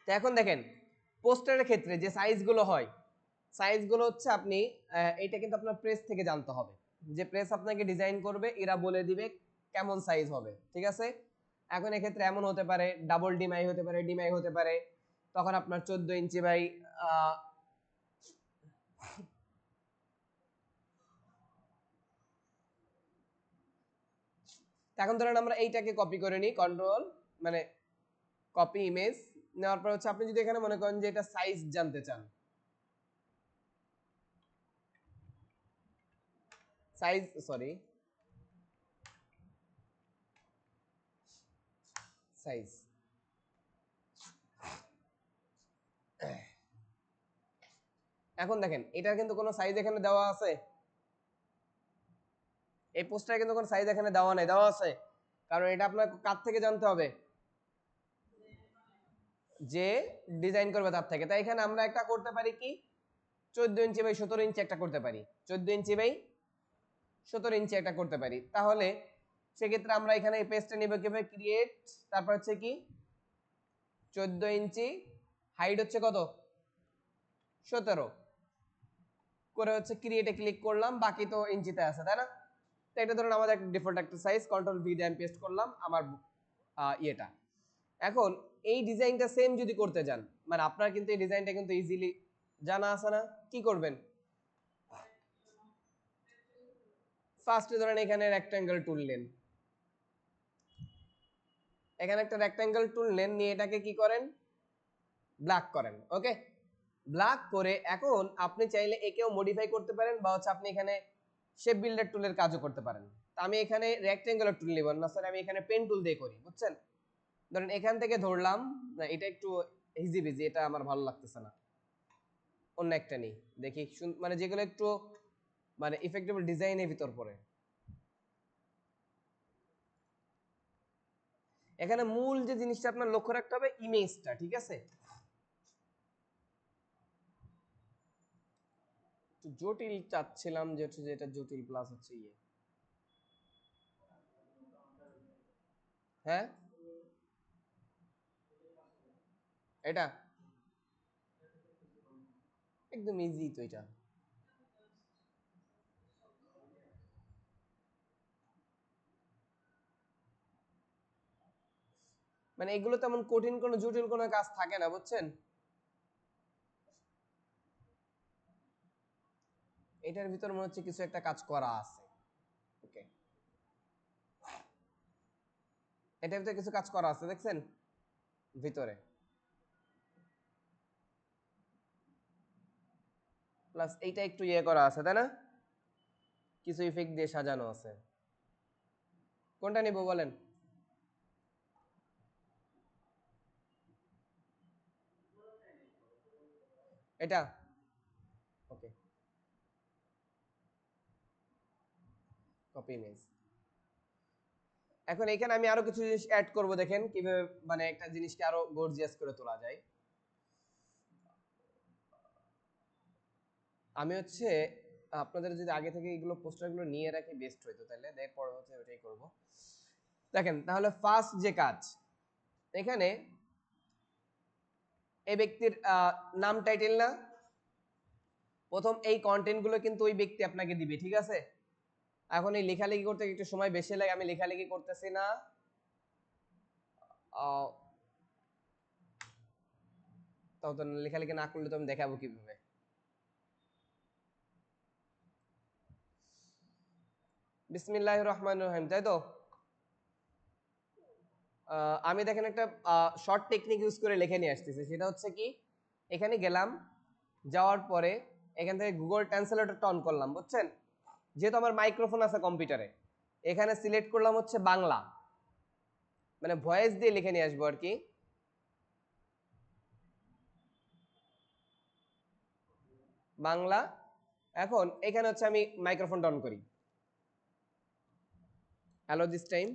তো এখন দেখেন পোস্টারের ক্ষেত্রে যে সাইজগুলো হয়, সাইজগুলো হচ্ছে আপনি এটা কিন্তু আপনার প্রেস থেকে জানতে হবে, যে প্রেস আপনাকে ডিজাইন করবে এরা বলে দিবে কেমন সাইজ হবে, ঠিক আছে। এখন এক্ষেত্রে এমন হতে পারে ডাবল ডিমাই হতে পারে, ডিমাই হতে পারে, তখন আপনার 14 ইঞ্চি বাই এখন ধরেন আমরা এইটাকে কপি করে নিই, কন্ট্রোল মানে কপি ইমেজ নেওয়ার পর হচ্ছে আপনি যদি এখানে মনে করেন যে এটা সাইজ জানতে চান, সাইজ সরি সাইজ, এখন দেখেন এটার কিন্তু কোনো সাইজ এখানে দেওয়া আছে, এই পোস্টারে কিন্তু কোনো সাইজ এখানে দেওয়া নাই, দেওয়া আছে কারণ এটা আপনার কার থেকে জানতে হবে, যে ডিজাইন করবে তার থেকে। তাই এখানে আমরা একটা করতে পারি কি 14 ইঞ্চি বাই 17 ইঞ্চি একটা করতে পারি, 14 ইঞ্চি বাই 17 ইঞ্চি একটা করতে পারি। তাহলে সেক্ষেত্রে আমরা এখানে এই পেজটা নিব কিভাবে, ক্রিয়েট, তারপর হচ্ছে কি 14 ইঞ্চি, হাইট হচ্ছে কত 17 করে হচ্ছে ক্রিয়েটে ক্লিক করলাম, বাকি তো ইঞ্চিতে আছে তাই না। তো এটা ধরুন আমাদের একটা ডিফল্ট একটা সাইজ, কন্ট্রোল ভি দিয়ে আমি পেস্ট করলাম আমার ইয়েটা। এখন এই ডিজাইনটা সেম যদি করতে যান, মানে আপনার কিন্তু এই ডিজাইনটা কিন্তু ইজিলি জানা আছে না, কি করবেন, ফার্স্টে ধরেন এখানে রেক্ট্যাঙ্গেল টুল নেন, এখানে একটা রেক্ট্যাঙ্গেল টুল নেন, নিয়ে এটাকে কি করেন ব্ল্যাক করেন, ওকে। ব্ল্যাক করে এখন আপনি চাইলে একেও মডিফাই করতে পারেন, বা হচ্ছে আপনি এখানে শেপ বিল্ডার টুলের কাজও করতে পারেন। তো আমি এখানে রেক্ট্যাঙ্গুলার টুল নিব না স্যার, আমি এখানে পেন টুল দিয়ে করি, বুঝছেন। ধরেন এখান থেকে ধরলাম না, এটা একটু ইজি বিজি, এটা আমার ভালো লাগতেছে না, অন্য একটা নেই দেখি, মানে যেগুলো একটু মানে ইফেক্টেবল ডিজাইনের ভিতর পড়ে। এখানে মূল যে জিনিসটা আপনার লক্ষ্য রাখতে হবে ইমেজটা, ঠিক আছে। একটু জটিল চাচ্ছিলাম, যে হচ্ছে যেটা জটিল প্লাস হচ্ছে ইয়ে, হ্যাঁ এটা একদম ইজি তো এটা। মানে এগুলো তেমন কঠিন কোনো জটিল কোনো কাজ থাকে না, বুঝছেন। এটার ভিতর মনে হচ্ছে কিছু একটা কাজ করা আছে, ওকে, এটার ভিতরে কিছু কাজ করা আছে দেখছেন ভিতরে, প্লাস এইটা একটু ইয়ে করা আছে তাই না, কিছু ইফেক্ট দিয়ে সাজানো আছে। কোনটা নিব বলেন, এটা, ওকে, কপি ইমেজ। এখন এখানে আমি আরো কিছু জিনিস অ্যাড করব, দেখেন কিভাবে মানে একটা জিনিসকে আরো গর্জিয়াস করে তোলা যায়। আমি হচ্ছে আপনাদের যদি আগে থেকে এগুলো পোস্টারগুলো নিয়ে রাখি বেস্ট হইতো, তাহলে পরে হচ্ছে ওইটাই করব। দেখেন তাহলে ফার্স্ট যে কাজ, এখানে এই ব্যক্তির নাম টাইটেল না, প্রথম এই কন্টেন্ট গুলো কিন্তু ওই ব্যক্তি আপনাকে দিবে, ঠিক আছে। এখন এই লেখালেখি করতে একটু সময় বেশি লাগে, আমি লেখালেখি করতেছি না, তাও তো লেখালেখি না করলে তো আমি দেখাবো কিভাবে। বিসমিল্লাহির রহমানির রহিম, তাই তো। আমি দেখেন একটা শর্ট টেকনিক ইউজ করে লিখে নিয়ে আসতেছি, সেটা হচ্ছে কি এখানে গেলাম, যাওয়ার পরে এখান থেকে গুগল ট্রান্সলেটরটা অন করলাম, বুঝছেন। যেহেতু আমার মাইক্রোফোন আছে কম্পিউটারে, এখানে সিলেক্ট করলাম হচ্ছে বাংলা, মানে ভয়েস দিয়ে লিখে নিয়ে আসবো আর কি। বাংলা। এখন এখানে হচ্ছে আমি মাইক্রোফোনটা অন করি, হ্যালো দিস টাইম,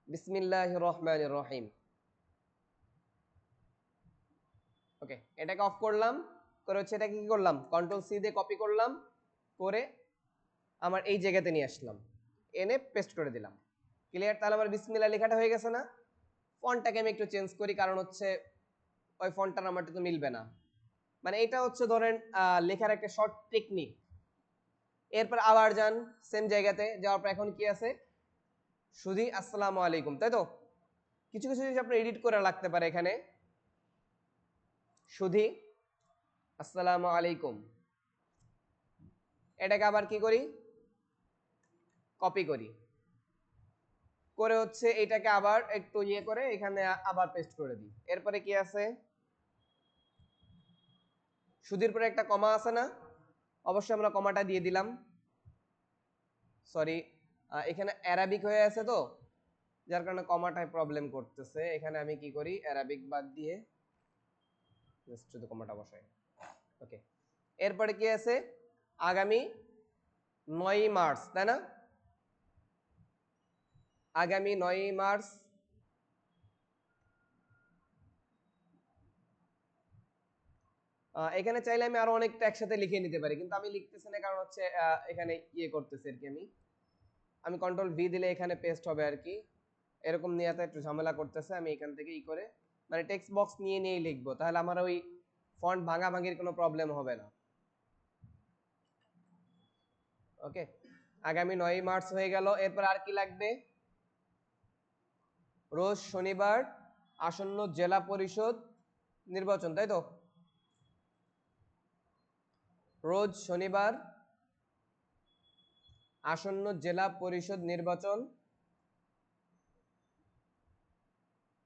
বিসমিল্লাহির রহমানির রহিম, ওকে। এটাকে অফ করলাম, করে হচ্ছে এটাকে কি করলাম কন্ট্রোল সি দিয়ে কপি করলাম, করে আমার এই জায়গাতে নিয়ে আসলাম, এনে পেস্ট করে দিলাম, ক্লিয়ার। তাহলে আমার বিসমিল্লাহ লেখাটা হয়ে গেছে না। ফন্টটাকে আমি একটু চেঞ্জ করি, কারণ হচ্ছে ওই ফন্টটার নাম্বারটা তো মিলবে না। মানে এটা হচ্ছে ধরেন লেখার একটা শর্ট টেকনিক। এরপর আবার যান সেম জায়গাতে, যাওয়ার পর এখন কি আছে, শুধু আসসালামু আলাইকুম, তাই তো? কিছু কিছু জিনিস আপনি এডিট করে রাখতে পারে এখানে, শুধু আসসালামু আলাইকুম, এটাকে আবার কি করি, কপি করি, করে হচ্ছে এটাকে আবার একটু ইয়ে করে এখানে আবার পেস্ট করে দিই। এরপরে কি আছে, শুধুর পরে একটা কমা আছে না, অবশ্যই আমরা কমাটা দিয়ে দিলাম। সরি, এখানে অ্যারাবিক হয়ে আছে তো, যার কারণে কমাটায় প্রবলেম করতেছে। এখানে আমি কি করি, অ্যারাবিক বাদ দিয়ে শুধু কমাটা বসাই। ওকে, এরপরে কি আছে, আগামী 9 মার্চ, তাই না? আগামী 9 মার্চ এখানে চাইলে আমি আরো অনেকটা একসাথে লিখে নিতে পারি, কিন্তু আমি লিখতেছি না, কারণ হচ্ছে এখানে ইয়ে করতেছি আর কি। আমি কন্ট্রোল ভি দিলে এখানে পেস্ট হবে আর কি, এরকম নিয়ে একটু ঝামেলা করতেছে। আমি এখান থেকে ই করে মানে টেক্সট বক্স নিয়ে নিয়েই লিখবো, তাহলে আমার ওই ফন্ট ভাঙাভাঙির কোনো প্রবলেম হবে না। ওকে, আগামী 9 মার্চ হয়ে গেল। এরপর আর কি লাগবে, রোজ শনিবার আসন্ন জেলা পরিষদ নির্বাচন, তাই তো? রোজ শনিবার আসন্ন জেলা পরিষদ নির্বাচন,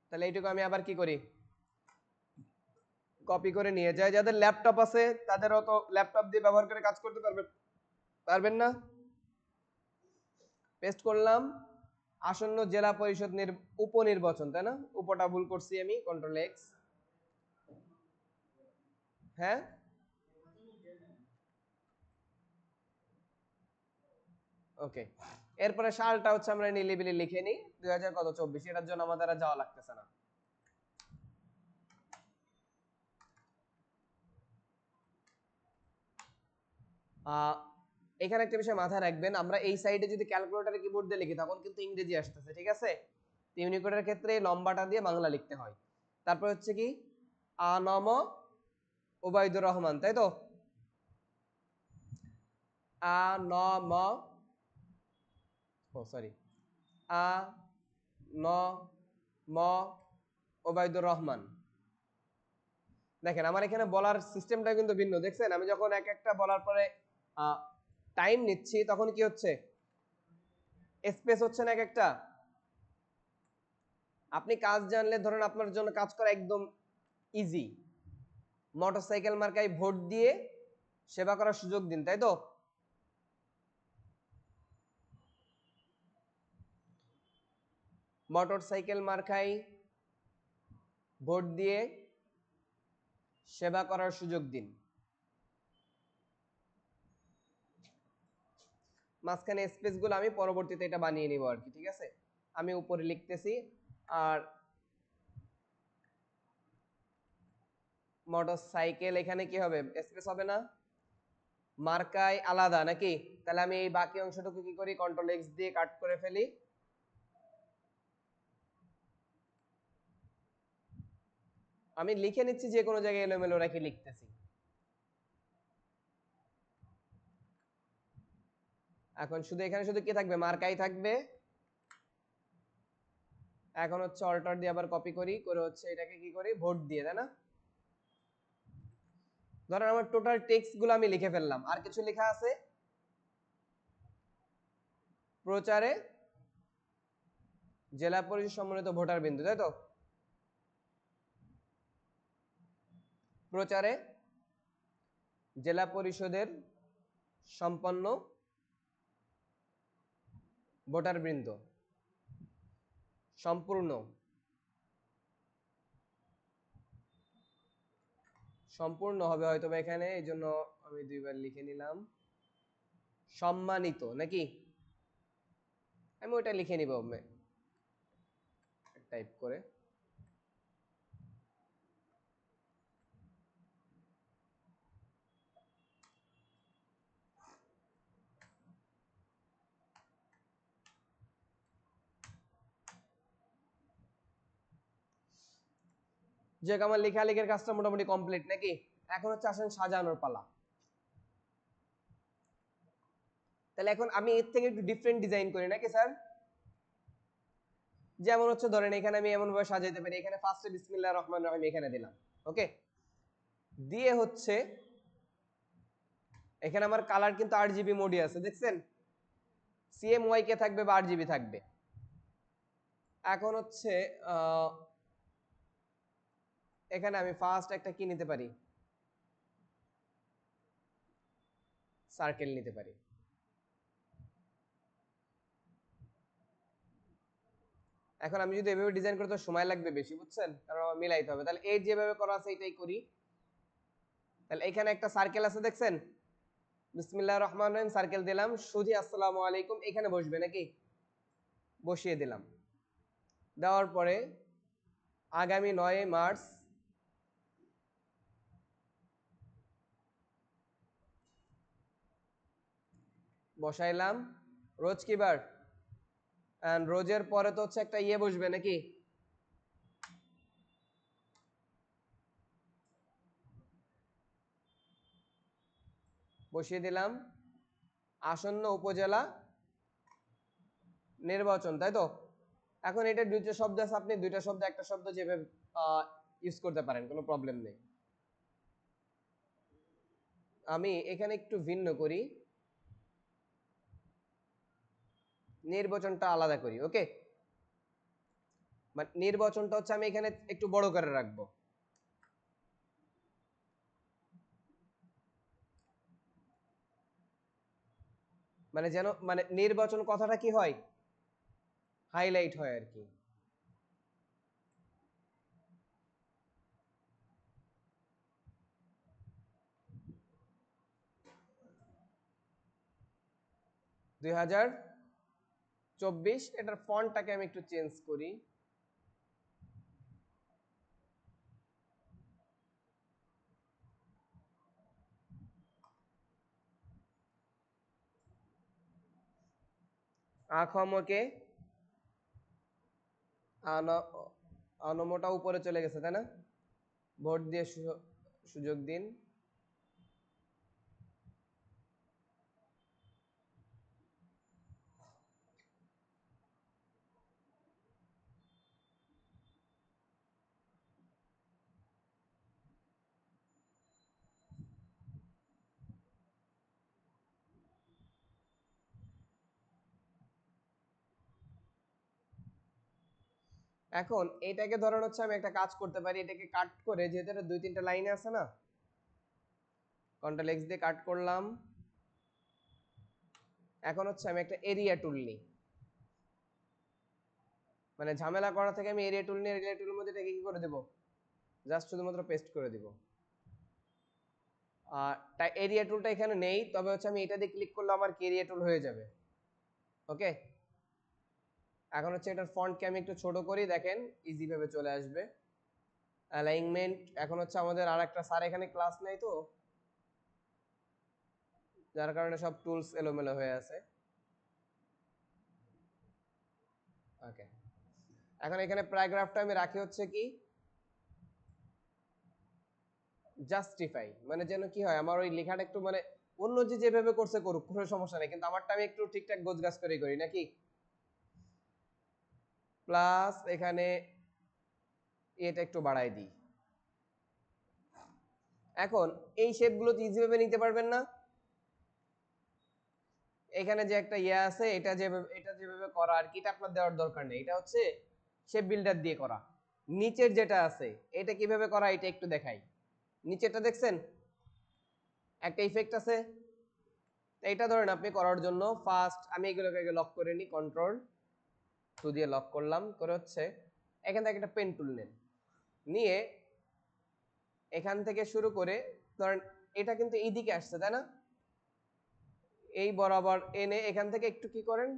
তাহলে এইটুকু আমি আবার কি করি, কপি করে নিয়ে যাই। যাদের ল্যাপটপ আছে তাদেরও তো ল্যাপটপ দিয়ে ব্যবহার করে কাজ করতে পারবেন না? পেস্ট করলাম, আসন্ন জেলা পরিষদ উপনির্বাচন, তাই না? উপটা ভুল করছি আমি, কন্ট্রোল এক্স। হ্যাঁ, ওকে। এরপরে সালটা হচ্ছে আমরা নিলিবিলি লিখে নিই, 2024, এটার জন্য আমাদের আর যাওয়া লাগতেছে না। এখানে একটা বিষয় মাথায় রাখবেন, আমরা এই সাইডে যদি ক্যালকুলেটরে কিবোর্ড দিয়ে লিখি তখন কিন্তু ইংরেজি আসতেছে, ঠিক আছে? ইউনিকোডের ক্ষেত্রে লম্বাটা দিয়ে বাংলা লিখতে হয়। তারপর হচ্ছে কি, আনম ওবায়দুর রহমান, তাই তো? আনম, ও সরি, আনম ওবায়দুর রহমান। দেখেন আমার এখানে বলার সিস্টেমটা কিন্তু ভিন্ন, দেখছেন? আমি যখন এক একটা বলার পরে টাইম নিচ্ছি তখন কি হচ্ছে, স্পেস হচ্ছে না এক একটা। আপনি কাজ জানলে ধরেন আপনার জন্য কাজ করা একদম ইজি। মোটরসাইকেল মার্কায় ভোট দিয়ে সেবা করার সুযোগ দিন, তাই তো? মোটরসাইকেল মার্কায় ভোট দিয়ে সেবা করার সুযোগ দিন। মাঝখানে স্পেস গুলো আমি পরবর্তীতে এটা বানিয়ে নিব আর কি, ঠিক আছে? আমি উপরে লিখতেছি, আর মোটরসাইকেল এখানে কি হবে, স্পেস হবে না, মার্কায় আলাদা নাকি? তাহলে আমি এই বাকি অংশটুকু কি করি, কন্ট্রোল এক্স দিয়ে কাট করে ফেলি। আমি লিখে নিচ্ছি, যে কোনো জায়গায় এলোমেলো রেখে লিখতেছি। এখন শুধু এখানে শুধু কি থাকবে, মার্কাই থাকবে। এখন হচ্ছে অল্টার দিয়ে আবার কপি করি, করে হচ্ছে এটাকে কি করি, ভোট দিয়ে, তাই না? ধরেন আমার টোটাল টেক্সট গুলো আমি লিখে ফেললাম, আর কিছু লেখা আছে, প্রচারে জেলা পরিষদ সম্মানিত ভোটার বিন্দু, তাই তো? প্রচারে জেলা পরিষদের সম্পন্ন ভোটার বৃন্দ, সম্পূর্ণ, সম্পূর্ণ হবে হয়তো এখানে, এই জন্য আমি দুইবার লিখে নিলাম সম্মানিত, নাকি? আমি ওটা লিখে নিব টাইপ করে। যে আমার লেখালেখির কাজটা মোটামুটি কমপ্লিট নাকি? এখন হচ্ছে আসেন সাজানোর পালা। তাহলে এখন আমি এর থেকে একটু ডিফারেন্ট ডিজাইন করি নাকি স্যার? যেমন হচ্ছে ধরেন এখানে আমি এমন ভাবে সাজাইতে পারি, এখানে ফার্স্টে বিসমিল্লাহির রহমানির রহিম এখানে দিলাম, ওকে, দিয়ে হচ্ছে এখানে আমার কালার কিন্তু আরজিবি মোডই আছে, দেখছেন? সিএমওয়াইকে থাকবে বা আরজিবি থাকবে। এখন হচ্ছে এখানে আমি ফার্স্ট একটা কি নিতে পারি, সার্কেল নিতে পারি। এখন আমি যদি এভাবে ডিজাইন করতে সময় লাগবে বেশি, বুঝছেন? কারণ আমার মিলাইতে হবে। তাহলে এই যেভাবে করা আছে এটাই করি। তাহলে এখানে একটা সার্কেল আছে, দেখছেন? বিসমিল্লাহির রহমানির রহিম সার্কেল দিলাম, সুজি আসসালামু আলাইকুম এখানে বসবে নাকি? বসিয়ে দিলাম। দেওয়ার পরে আগামী 9 মার্চ বসাইলাম। রোজ কি বার? রোজের পরে তো হচ্ছে একটা ইয়ে বসবে নাকি? বসিয়ে দিলাম আসন্ন উপজেলা নির্বাচন, তাই তো? এখন এটা দুইটা শব্দ আছে, আপনি দুইটা শব্দ একটা শব্দ যেভাবে ইউজ করতে পারেন, কোনো প্রবলেম নেই। আমি এখানে একটু ভিন্ন করি, নির্বাচনটা আলাদা করি, ওকে? মানে নির্বাচনটা হচ্ছে আমি এখানে একটু বড় করে রাখবো, মানে যেন মানে নির্বাচন কথাটা কি হয়, হাইলাইট হয় আর কি। $2024 এটার ফন্টটাকে আমি একটু চেঞ্জ করি, আখমকে আনমোটা উপরে চলে গেছে, তাই না? ভোট দিয়ে সুযোগ দিন। এখন এটাকে ধরেন হচ্ছে আমি একটা কাজ করতে পারি, এটাকে কাট করে, যেহেতু এটা 2-3টা লাইনে আছে না, কন্ট্রোল এক্স দিয়ে কাট করলাম। এখন হচ্ছে আমি একটা এরিয়া টুল নিই, মানে ঝামেলা করা থেকে আমি এরিয়া টুল নিয়ে এরিয়া টুলের মধ্যে এটাকে কি করে দেব, জাস্ট শুধুমাত্র পেস্ট করে দিব। আর এরিয়া টুলটা এখানে নেই, তবে হচ্ছে আমি এটা দিয়ে ক্লিক করলে আমার কি এরিয়া টুল হয়ে যাবে, ওকে? এখন হচ্ছে এটার ফন্টকে আমি একটু ছোট করি, দেখেন ইজি ভাবে চলে আসবে। অ্যালাইনমেন্ট, এখন হচ্ছে আমাদের আরেকটা স্যার এখানে ক্লাস নেই তো, যার কারণে সব টুলস এলোমেলো হয়ে আছে, ওকে? এখন এখানে প্যারাগ্রাফটা আমি রাখি হচ্ছে কি জাস্টিফাই, মানে যেন কি হয় আমার ওই লেখাটা একটু মানে অন্য যে যেভাবে করছে করুক, কোনো সমস্যা নেই, কিন্তু আমারটা আমি একটু ঠিকঠাক গোছগাছ করে করি নাকি? প্লাস এখানে এটা একটু বাড়াই দিই। এখন এই শেপগুলো ইজিভাবে নিতে পারবেন না? এখানে যে একটা ইয়ে আছে, এটা যেভাবে করা আর কি, এটা আপনার দেওয়ার দরকার নেই, এটা হচ্ছে শেপ বিল্ডার দিয়ে করা। নিচের যেটা আছে এটা কিভাবে করা, এটা একটু দেখাই। নিচেরটা দেখছেন একটা ইফেক্ট আছে, এটা ধরেন আপনি করার জন্য ফার্স্ট আমি এগুলোকে আগে লক করে নিই, কন্ট্রোল 2 দিয়ে লক করলাম, করে হচ্ছে এখান থেকে একটা পেন টুল নেন, নিয়ে এখান থেকে শুরু করে ধরেন এটা কিন্তু এই দিকে আসছে, তাই না? এই বরাবর এনে এখান থেকে একটু কি করেন,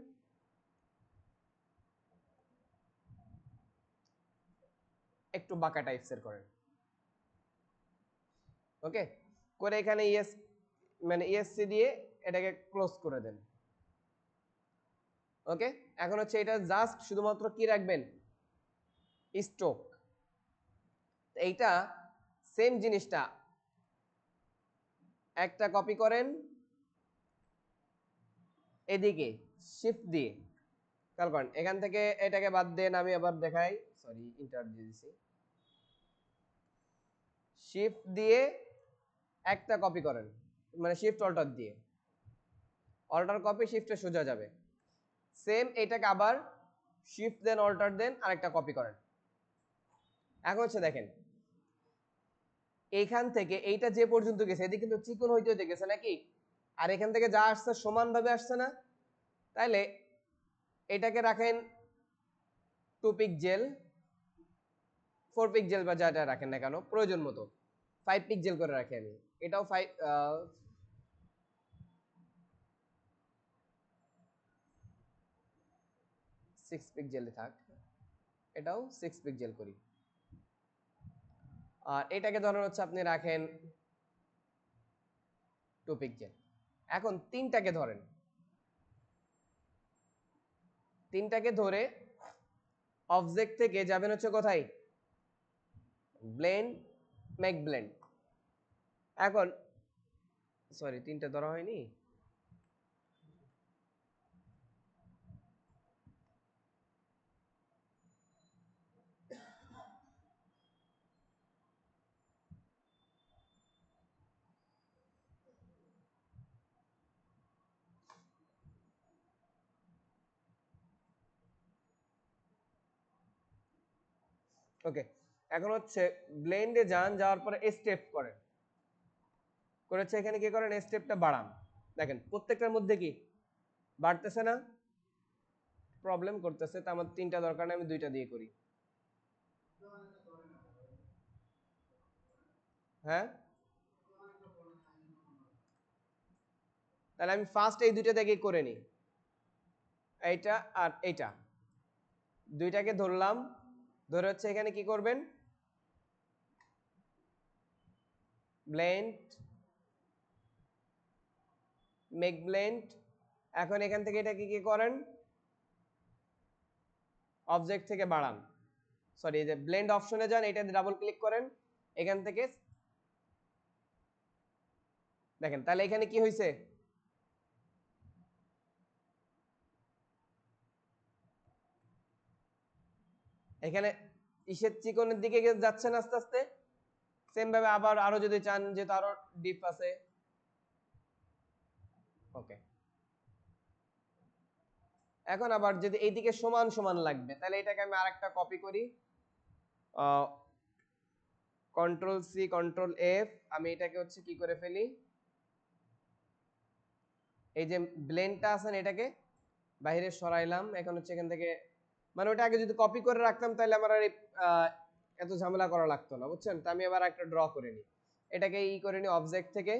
একটু বাঁকা টাইপসের করেন, ওকে? করে এখানে ইএস মানে ইএসসি দিয়ে এটাকে ক্লোজ করে দেন, ওকে? এখন হচ্ছে এটা জাস্ট শুধুমাত্র কি রাখবেন, স্ট্রোক। এইটা সেম জিনিসটা একটা কপি করেন এদিকে শিফট দিয়ে, খেয়াল করেন এখান থেকে এটাকে বাদ দেন, আমি আবার দেখাই, সরি ইন্টার দিয়ে দিছি, শিফট দিয়ে একটা কপি করেন, মানে শিফট অল্টার দিয়ে, অল্টার কপি শিফটে সোজা যাবে। সেম এটাকে আবার শিফট দেন অল্টার দেন আরেকটা কপি করেন। এখন হচ্ছে দেখেন এইখান থেকে এইটা যে পর্যন্ত গেছে এদিকে কিন্তু চিকন হইতে হইতে গেছে নাকি, আর এখান থেকে যা আসছে সমানভাবে আসছে না, তাইলে এটাকে রাখেন 2 পিক্সেল 4 পিক্সেল বা যেটা রাখেন না কেন প্রয়োজন মতো, 5 পিক্সেল করে রাখি আমি, এটাও 6 পিক্সেলে থাক, এটাও 6 পিক্সেল করি। আর এটাকে ধরেন হচ্ছে আপনি রাখেন 2 পিক্সেল। এখন তিনটাকে ধরেন, তিনটাকে ধরে অবজেক্ট থেকে যাবেন হচ্ছে কোথায়, ব্লেন্ড, মেক ব্লেন্ড। এখন সরি তিনটা ধরা হয়নি, ওকে। এখন হচ্ছে ব্লেন্ডে যান, যাওয়ার পরে স্টেপ করেন, করেছে এখানে কি করেন স্টেপটা বাড়ান, দেখেন প্রত্যেকটার মধ্যে কি বাড়তেছে না, প্রবলেম করতেছে, তো আমার তিনটা দরকার নেই, আমি দুইটা দিয়ে করি। হ্যাঁ তাহলে আমি ফার্স্ট এই দুইটা থেকে করে নিই, এইটা আর এইটা, দুইটাকে ধরলাম, ধরে হচ্ছে এখানে কি করবেন ব্লেন্ড, মেক ব্লেন্ড। এখন এখান থেকে এটাকে কি করেন অবজেক্ট থেকে বাড়ান, সরি এই যে ব্লেন্ড অপশনে যান, এটাতে ডাবল ক্লিক করেন, এখান থেকে দেখেন তাহলে এখানে কি হয়েছে, এখানে ইসের চিকনের দিকে যাচ্ছেন আস্তে আস্তে। সেম ভাবে আবার আরো যদি চান যে আরো ডিপ আছে, ওকে। এখন আবার যদি এইদিকে সমান সমান লাগবে তাহলে এটাকে আমি আরেকটা কপি করি, কন্ট্রোল সি কন্ট্রোল এফ, আমি এটাকে হচ্ছে কি করে ফেলি, এই যে ব্লেন্ডটা আছে এটাকে বাইরে সরাইলাম, এখন হচ্ছে এখান থেকে মানে ওটা আগে যদি কপি করে রাখতাম তাহলে আমার আর এত ঝামেলা করা লাগতো না, বুঝছেন। তো আমি আবার একটা ড্র করে নিই, এটাকে ই করে নিই অবজেক্ট থেকে,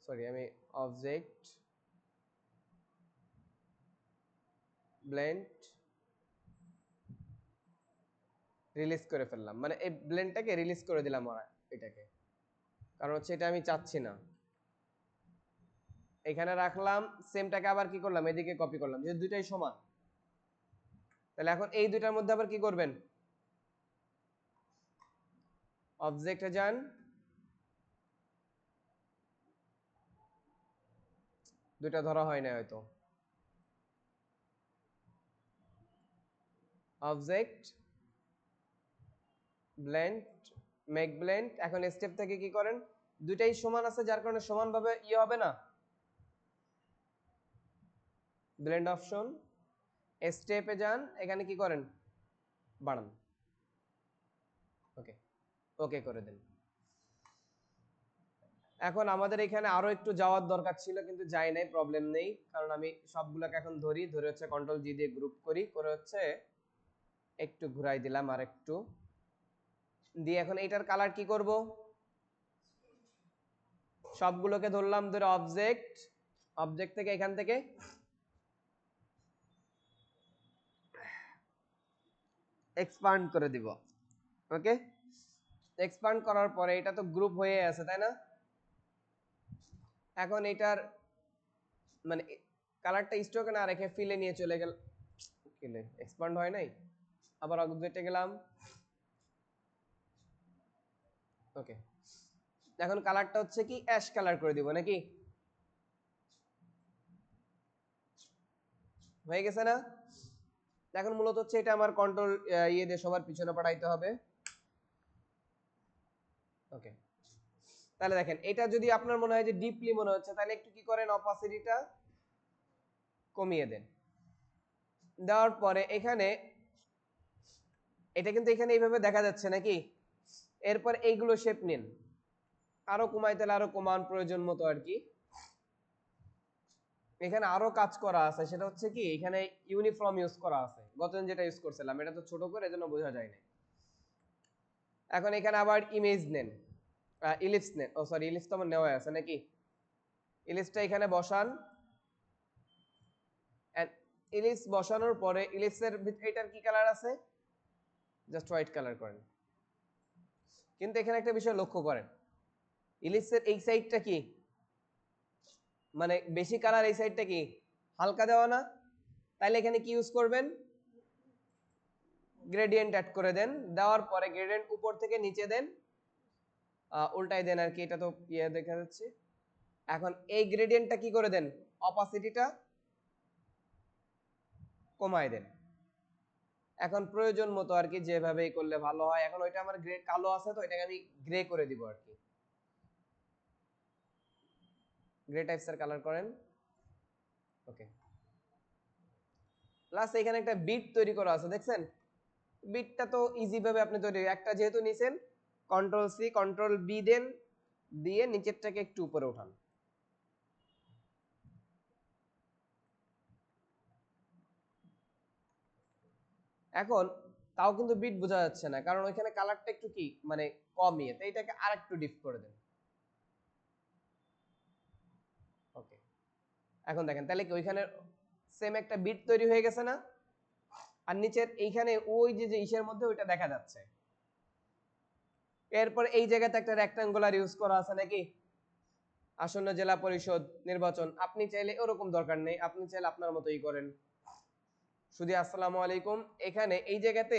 সরি আমি অবজেক্ট ব্লেন্ড রিলিজ করে ফেললাম, মানে এই ব্লেন্ডটাকে রিলিজ করে দিলাম ওরা এটাকে, কারণ হচ্ছে এটা আমি চাচ্ছি না। এখানে রাখলাম, সেমটাকে আবার কি করলাম এদিকে কপি করলাম, যেহেতু দুইটাই সমান, তাহলে এখন এই দুইটার মধ্যে আবার কি করবেন অবজেক্টে যান, দুইটা ধরা হয় না হয়তো, অবজেক্ট ব্লেন্ড মেক ব্লেন্ড। এখন স্টেপ থেকে কি করেন দুইটাই সমান আছে যার কারণে সমানভাবে ইয়ে হবে না, ব্লেন্ড অপশন স্টেপে যান, এখানে কি করেন বাড়ান, ওকে, ওকে করে দেন। এখন আমাদের এখানে আরো একটু যাওয়ার দরকার ছিল কিন্তু যাই নাই, প্রবলেম নেই, কারণ আমি সবগুলোকে এখন ধরি, ধরে হচ্ছে কন্ট্রোল জি দিয়ে গ্রুপ করি, করে হচ্ছে একটু ঘুরাই দিলাম আর একটু দিয়ে। এখন এইটার কালার কি করব, সবগুলোকে ধরলাম, ধরে অবজেক্ট, অবজেক্ট থেকে এখান থেকে এক্সপান্ড করে দিব, ওকে। এক্সপান্ড করার পরে এটা তো গ্রুপ হয়ে আছে তাই না, এখন এটার মানে কালারটা স্ট্রোকে না রেখে ফিলে নিয়ে চলে গেল, কিলে এক্সপ্যান্ড হয় নাই, আবার অবজেক্টে গেলাম। ওকে, এখন কালারটা হচ্ছে কি অ্যাশ কালার করে দিব নাকি, হয়ে গেছে না? এখন মূলত হচ্ছে এটা আমার কন্ট্রোল ইয়ে দিয়ে সবার পিছনে পাঠাইতে হবে। ওকে, তাহলে দেখেন এটা যদি আপনার মনে হয় যে ডিপলি মনে হচ্ছে, তাহলে একটু কি করেন, অপাসিটিটা কমিয়ে দেন। দেওয়ার পরে এখানে এটা কিন্তু এখানে এইভাবে দেখা যাচ্ছে নাকি, এরপর এইগুলো শেপ নিন, আরো কমাই, তাহলে আরো কমান প্রয়োজন মতো আর কি। এখানে আরো কাজ করা আছে, সেটা হচ্ছে কি এখানে ইউনিফর্ম ইউজ করা আছে, গতদিন যেটা ইউজ করছিলাম এটা তো ছোট করে এজন্য বোঝা যায় না। এখন এখানে আবার ইমেজ নেন, ইলিপস নেন, ও সরি ইলিপস তো আমার নেওয়া আছে নাকি, ইলিপসটা এখানে বসান। ইলিপস বসানোর পরে ইলিপসের এটার কি কালার আছে, জাস্ট হোয়াইট কালার করেন। কিন্তু এখানে একটা বিষয় লক্ষ্য করেন, ইলিপসের এই সাইডটা কি মানে বেশি কালার, এই সাইডটা কি হালকা দেওয়া না, তাইলে এখানে কি ইউজ করবেন, গ্রেডিয়েন্ট অ্যাড করে দেন। দেওয়ার পরে গ্রেডিয়েন্ট উপর থেকে নিচে দেন, উল্টাই দেন আর কি, এটা তো ইয়ে দেখা যাচ্ছে। এখন এই গ্রেডিয়েন্টটা কি করে দেন, অপাসিটিটা কমায় দেন। এখন প্রয়োজন মতো আর কি যেভাবেই করলে ভালো হয়। এখন ওইটা আমার গ্রে কালো আছে, তো এটাকে আমি গ্রে করে দিব আর কি, গ্রে টাইপসের কালার করেন। ওকে, প্লাস এখানে একটা বিট তৈরি করা আছে, দেখছেন? বিটটা তো ইজি ভাবে আপনি তৈরি, একটা যেহেতু নিছেন, কন্ট্রোল সি কন্ট্রোল বি দেন, দিয়ে নিচেরটাকে একটু উপরে উঠান। এখন তাও কিন্তু বিট বোঝা যাচ্ছে না, কারণ ওইখানে কালারটা একটু কি মানে কমিয়ে, তাই এটাকে আরেকটু ডিপ করে দেন। ওকে, এখন দেখেন তাহলে কি ওইখানে সেম একটা বিট তৈরি হয়ে গেছে না, আর নিচের এইখানে ওই যে যে ইসের মধ্যে ওইটা দেখা যাচ্ছে। এরপর এই জায়গাতে একটা রেক্টাঙ্গুলার ইউজ করা আছে নাকি, আসন্ন জেলা পরিষদ নির্বাচন, আপনি চাইলে ওরকম দরকার নেই, আপনি চাইলে আপনার মতোই করেন। শুধু আসসালামু আলাইকুম, এখানে এই জায়গাতে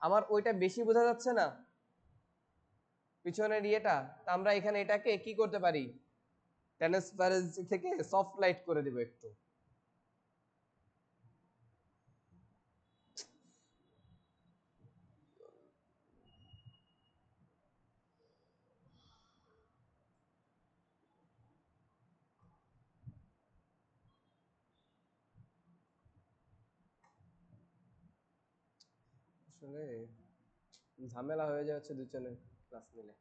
আমার ওইটা বেশি বোঝা যাচ্ছে না পিছনের ইয়েটা, তা আমরা এখানে এটাকে কি করতে পারি, ট্রান্সপারেন্সি থেকে সফট লাইট করে দিব একটু। আসলে ঝামেলা হয়ে যাচ্ছে দুজনের ক্লাস নিলে।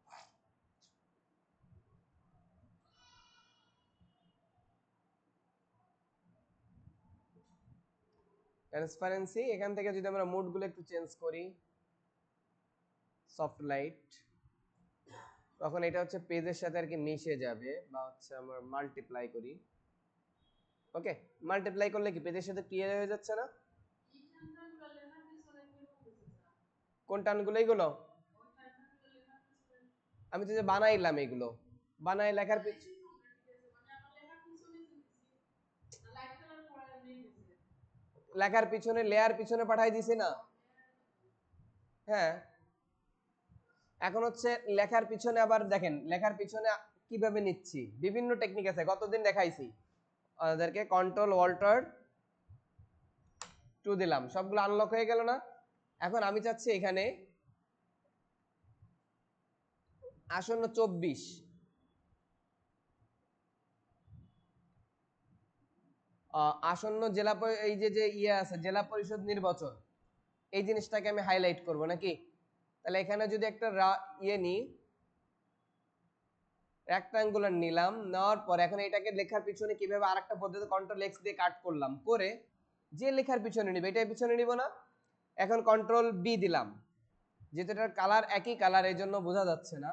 ট্রান্সপারেন্সি এখান থেকে যদি আমরা মোড গুলো একটু চেঞ্জ করি, সফট লাইট, তখন এটা হচ্ছে পেজের সাথে আর কি মিশে যাবে, বা হচ্ছে আমরা মাল্টিপ্লাই করি। ওকে, মাল্টিপ্লাই করলে কি পেজের সাথে ক্লিয়ার হয়ে যাচ্ছে না? কোন টানগুলো এইগুলো, আমি তো যে বানাইলাম এগুলো, বানাই লেখার লেখার পিছনে লেয়ার পিছনে পাঠাই দিছি না। হ্যাঁ, এখন হচ্ছে লেখার পিছনে আবার দেখেন, লেখার পিছনে কিভাবে নিচ্ছি, বিভিন্ন টেকনিক আছে, গতদিন দেখাইছি আমাদেরকে। কন্ট্রোল অল্টার টু দিলাম, সবগুলো আনলক হয়ে গেল না। এখন আমি চাচ্ছি এখানে আসন্ন 24 আসন্ন জেলা এই যে যে ইয়ে আছে জেলা পরিষদ নির্বাচন, এই জিনিসটাকে আমি হাইলাইট করব নাকি। তাহলে এখানে যদি একটা ইয়ে নিই, রেক্টাঙ্গুলার নিলাম, নেওয়ার পর এখন এটাকে লেখার পিছনে কিভাবে আরেকটা পদ্ধতি কন্ট্রোল এক্স দিয়ে কাট করলাম, করে যে লেখার পিছনে নিবে এটার পিছনে নিব না। এখন কন্ট্রোল বি দিলাম, যেহেতু এটার কালার একই কালার এই জন্য বোঝা যাচ্ছে না।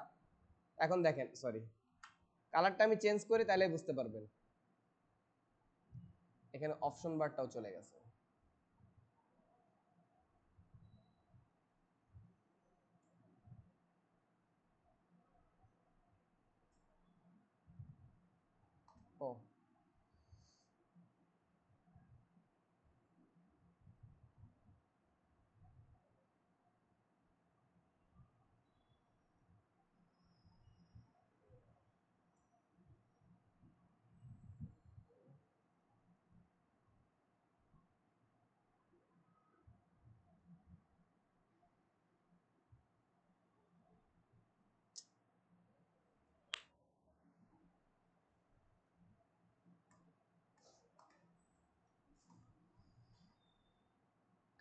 এখন দেখেন, সরি, কালারটা আমি চেঞ্জ করি তাহলে বুঝতে পারবেন। এখানে অপশন বারটাও চলে গেছে। ও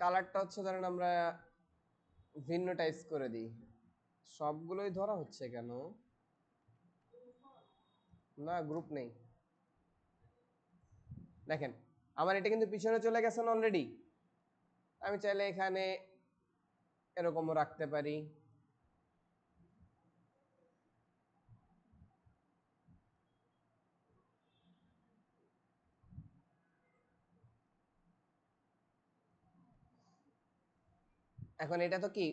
কালারটা হচ্ছে ধরেন আমরা ভিন্ন টাইপস করে দিই। সবগুলোই ধরা হচ্ছে কেন? না, গ্রুপ নেই। দেখেন আমার এটা কিন্তু পিছনে চলে গেছে অলরেডি। আমি চাইলে এখানে এরকমও রাখতে পারি। এখন এটা তো কি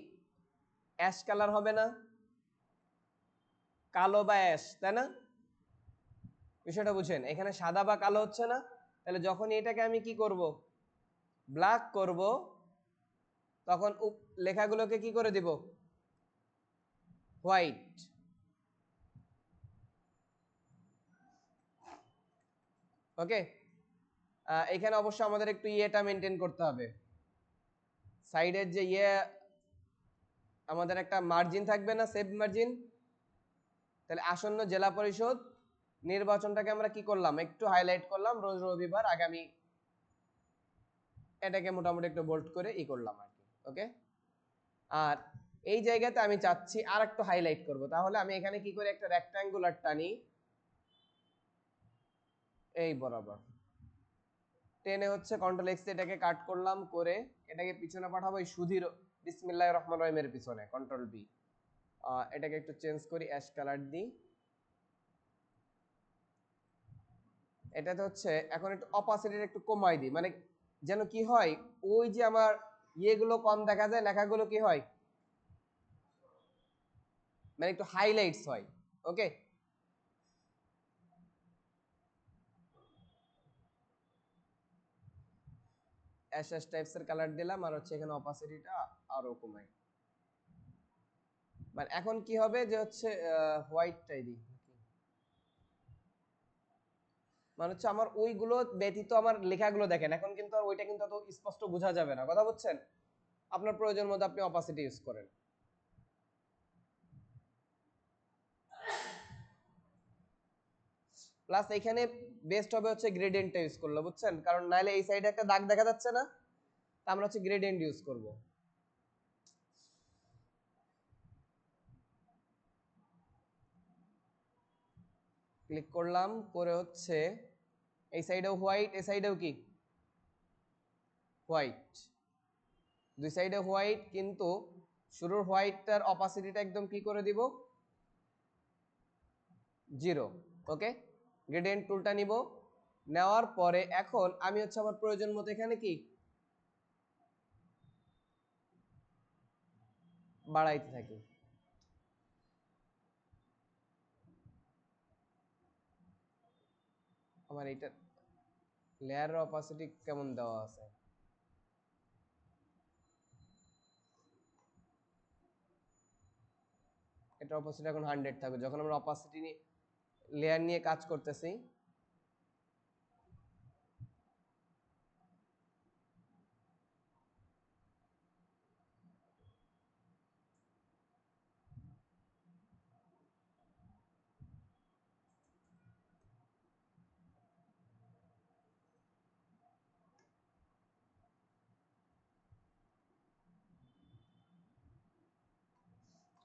অ্যাশ কালার হবে না, কালো বা অ্যাশ, তাই না? বিষয়টা বুঝেন, এখানে সাদা বা কালো হচ্ছে না। তাহলে যখন এটাকে আমি কি করব, ব্ল্যাক করব, তখন লেখাগুলোকে কি করে দিব, হোয়াইট। ওকে, এখানে অবশ্য আমাদের একটু ইয়েটা মেনটেন করতে হবে, সাইডের যে আমাদের একটা মার্জিন থাকবে না, সেভ মার্জিন। তাহলে আসন্ন জেলা পরিষদ নির্বাচনটাকে আমরা কি করলাম, একটু হাইলাইট করলাম, রোজ রবিবার আগামী, এটাকে মোটামুটি একটু বোল্ড করে করলাম আর কি। ওকে, আর এই জায়গাতে আমি চাচ্ছি আর একটু হাইলাইট করব, তাহলে আমি এখানে কি করি, একটা রেক্ট্যাঙ্গুলার টানি এই বরাবর, টেনে হচ্ছে কন্ট্রোল এক্স, এটাকে কাট করলাম, করে এটাকে পিছনে পাঠাবো এই সুধীর বিসমিল্লাহির রহমানির রহিমের পিছনে, কন্ট্রোল বি। এটাকে একটু চেঞ্জ করি, অ্যাশ কালার দিই। এটাতে হচ্ছে এখন একটু অপাসিটিটা একটু কমাই দিই, মানে যেন কি হয়, ওই যে আমার ইয়েগুলো কম দেখা যায়, লেখাগুলো কি হয়, মানে একটু হাইলাইটস হয়। ওকে, অ্যাশ অ্যাশ টাইপস এর কালার দিলাম, আর হচ্ছে এখানে অপাসিটিটা আরো কমাই। মানে এখন কি হবে যে হচ্ছে হোয়াইটটাই দিই, মানে হচ্ছে আমার ওইগুলো ব্যতীত আমার লেখাগুলো দেখেন, এখন কিন্তু আর ওইটা কিন্তু অত স্পষ্ট বোঝা যাবে না, কথা বুঝছেন? আপনার প্রয়োজন মতো আপনি অপাসিটি ইউজ করেন। প্লাস এখানে বেস্ট হবে হচ্ছে গ্রেডিয়েন্টটা ইউজ করলে, বুঝছেন? কারণ নাইলে এই সাইডে একটা দাগ দেখা যাচ্ছে না, তা আমরা হচ্ছে গ্রেডিয়েন্ট ইউজ করব। ক্লিক করলাম, করে হচ্ছে এই সাইডেও হোয়াইট, এই সাইডেও কি হোয়াইট, দুই সাইডে হোয়াইট, কিন্তু শুরুর হোয়াইটটার অপাসিটিটা একদম কি করে দিব, 0। ওকে, গ্রেডিয়েন্ট টুলটা নিব, নেওয়ার পরে এখন আমি হচ্ছে আমার প্রয়োজন মতো এখানে কি বাড়াইতে থাকি। আমার এইটা লেয়ারের অপাসিটি কেমন দেওয়া আছে, এটা অপাসিটি এখন 100 থাকবে যখন আমরা অপাসিটি নিয়ে লেয়ার নিয়ে কাজ করতেছি।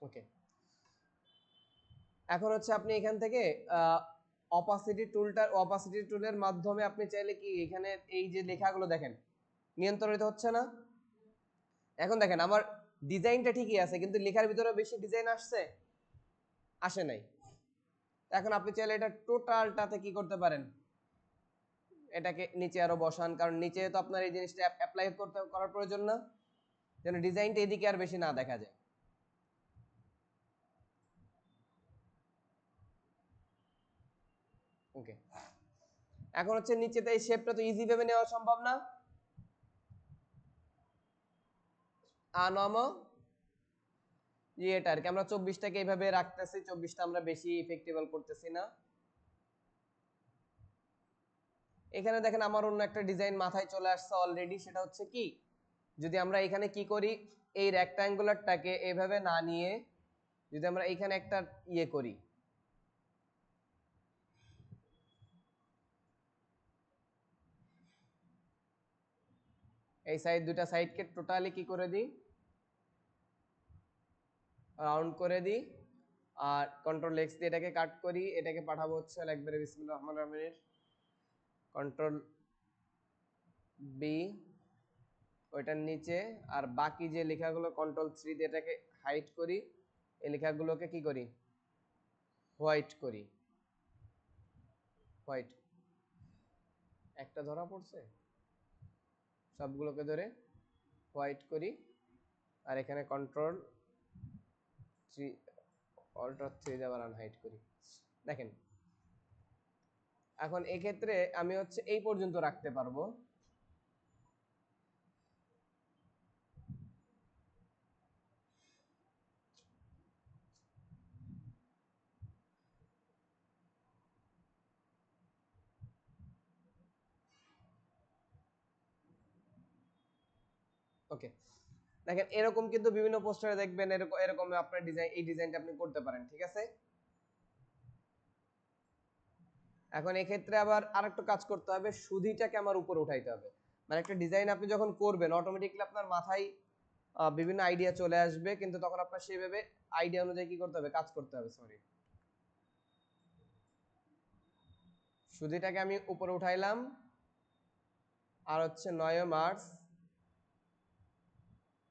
ওকে, এখন হচ্ছে আপনি এখান থেকে অপাসিটি টুলের মাধ্যমে আপনি চাইলে কি এখানে এই যে লেখাগুলো দেখেন নিয়ন্ত্রিত হচ্ছে না। এখন দেখেন আমার ডিজাইনটা ঠিকই আছে, কিন্তু লেখার ভিতরে বেশি ডিজাইন আসে নাই। এখন আপনি চাইলে এটা টোটালটাতে কি করতে পারেন, এটাকে নিচে আরো বসান, কারণ নিচে তো আপনার এই জিনিসটা অ্যাপ্লাই করার প্রয়োজন না, যেন ডিজাইনটা এদিকে আর বেশি না দেখা যায়। ওকে, এখন হচ্ছে নিচেতে এই শেপটা তো ইজি ভাবে নেওয়া সম্ভব না, আনম এটা আর কি, আমরা 24টাকে এইভাবে রাখতেছি, 24টা আমরা বেশি ইফেক্টিবল করতেছি না। এখানে দেখেন আমার অন্য একটা ডিজাইন মাথায় চলে আসছে অলরেডি, সেটা হচ্ছে কি, যদি আমরা এখানে কি করি, এই রেক্টাঙ্গুলারটাকে এইভাবে না নিয়ে যদি আমরা এখানে একটা করি, এই সাইড দুইটা সাইডকে টোটালি কি করে দিই, রাউন্ড করে দিই, আর কন্ট্রোল এক্স দিয়ে এটাকে কাট করি, এটাকে পাঠাবো হচ্ছে একবারে বিসমিল্লাহির রহমানির রহিমের কন্ট্রোল বি ওইটার নিচে, আর বাকি যে লেখাগুলো কন্ট্রোল 3 দিয়ে এটাকে হাইড করি, এই লেখাগুলোকে কি করি, হোয়াইট করি। হোয়াইট একটা ধরা পড়ছে, সবগুলোকে ধরে হোয়াইট করি, আর এখানে কন্ট্রোল 3 অল্টার 3 দিয়ে আবার আনহাইড করি। দেখেন এখন এক্ষেত্রে আমি হচ্ছে এই পর্যন্ত রাখতে পারবো। ওকে, দেখেন এরকম কিন্তু বিভিন্ন পোস্টারে দেখবেন এরকম এরকম আপনার ডিজাইন, এই ডিজাইনটা আপনি করতে পারেন, ঠিক আছে। এখন এক্ষেত্রে আবার আরেকটু কাজ করতে হবে, সুধিটাকে আমার উপরে উঠাইতে হবে। মানে একটা ডিজাইন আপনি যখন করবেন অটোমেটিক্যালি আপনার মাথায় বিভিন্ন আইডিয়া চলে আসবে, কিন্তু তখন আপনার সেইভাবে আইডিয়া অনুযায়ী কি করতে হবে, কাজ করতে হবে। সরি, সুধিটাকে আমি উপরে উঠাইলাম, আর হচ্ছে 9 মার্চ,